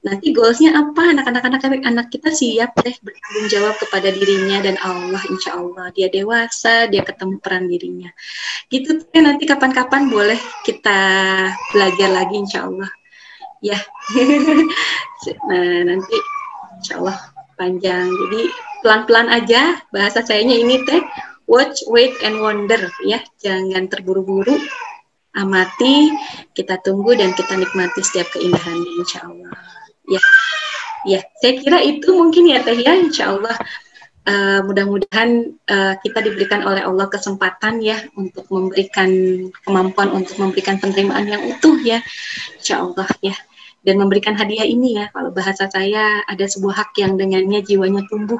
Speaker 1: nanti goalsnya apa? Anak kita siap Teh bertanggung jawab kepada dirinya dan Allah, insya Allah. Dia dewasa, dia ketemu peran dirinya. Gitu Teh, nanti kapan-kapan boleh kita belajar lagi insya Allah. Ya. Nah, nanti insya Allah panjang. Jadi pelan-pelan aja bahasa sayanya ini Teh, watch, wait, and wonder ya. Jangan terburu-buru, amati, kita tunggu dan kita nikmati setiap keindahannya insya Allah. Ya, saya kira itu mungkin ya Teh ya, insya Allah. Mudah-mudahan kita diberikan oleh Allah kesempatan ya untuk memberikan kemampuan untuk memberikan penerimaan yang utuh ya, insya Allah ya. Dan memberikan hadiah ini ya, kalau bahasa saya ada sebuah hak yang dengannya jiwanya tumbuh,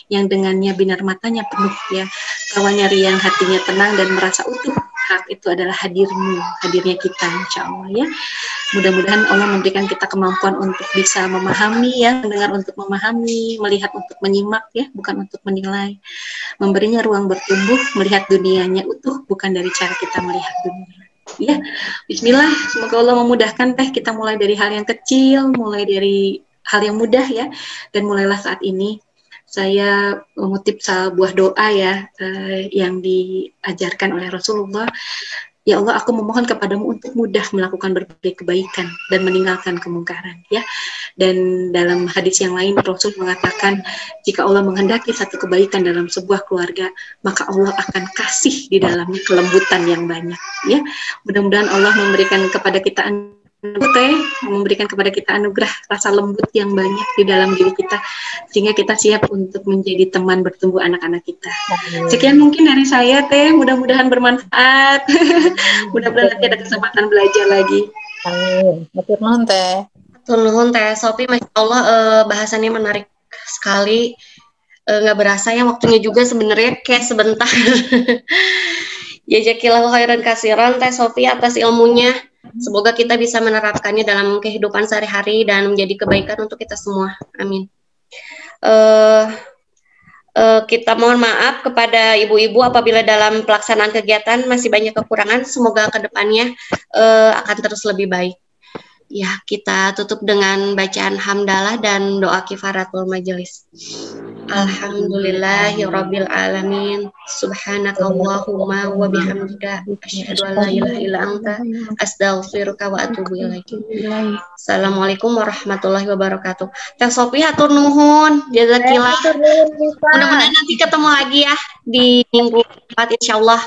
Speaker 1: yang dengannya binar matanya penuh ya, kawannya riang hatinya tenang dan merasa utuh. Hak itu adalah hadirnya kita insya Allah ya. Mudah-mudahan Allah memberikan kita kemampuan untuk bisa memahami ya, mendengar untuk memahami, melihat untuk menyimak ya, bukan untuk menilai. Memberinya ruang bertumbuh, melihat dunianya utuh, bukan dari cara kita melihat dunia. Ya, bismillah, semoga Allah memudahkan Teh, kita mulai dari hal yang kecil, mulai dari hal yang mudah ya, dan mulailah saat ini. Saya mengutip sebuah doa ya, yang diajarkan oleh Rasulullah. Ya Allah, aku memohon kepadamu untuk mudah melakukan berbagai kebaikan dan meninggalkan kemungkaran ya. Dan dalam hadis yang lain Rasul mengatakan, jika Allah menghendaki satu kebaikan dalam sebuah keluarga, maka Allah akan kasih di dalamnya kelembutan yang banyak ya. Mudah-mudahan Allah memberikan kepada kita Teh memberikan kepada kita anugerah rasa lembut yang banyak di dalam diri kita, sehingga kita siap untuk menjadi teman bertumbuh anak-anak kita. Sekian mungkin dari saya, Teh. Mudah-mudahan bermanfaat. Mudah-mudahan nanti ada kesempatan belajar lagi.
Speaker 4: Amin. Matur nuwun, Teh.
Speaker 3: Nuhun Teh Sophie, Masya Allah bahasannya menarik sekali. Nggak berasa ya waktunya juga sebenarnya kayak sebentar. Jazakillahu khairan kasiran Teh Sophie atas ilmunya. Semoga kita bisa menerapkannya dalam kehidupan sehari-hari dan menjadi kebaikan untuk kita semua. Amin. Kita mohon maaf kepada ibu-ibu apabila dalam pelaksanaan kegiatan masih banyak kekurangan. Semoga kedepannya akan terus lebih baik. Ya, kita tutup dengan bacaan hamdalah dan doa kifaratul majelis. Alhamdulillahirabbil alamin. Subhanakallahumma wa bihamdika asyhadu an la ilaha illa anta astaghfiruka wa atubu ilaik. Assalamualaikum warahmatullahi wabarakatuh. Teh Sophie hatur nuhun. Jazakillah. Mudah-mudahan nanti ketemu lagi ya di minggu depan insyaallah.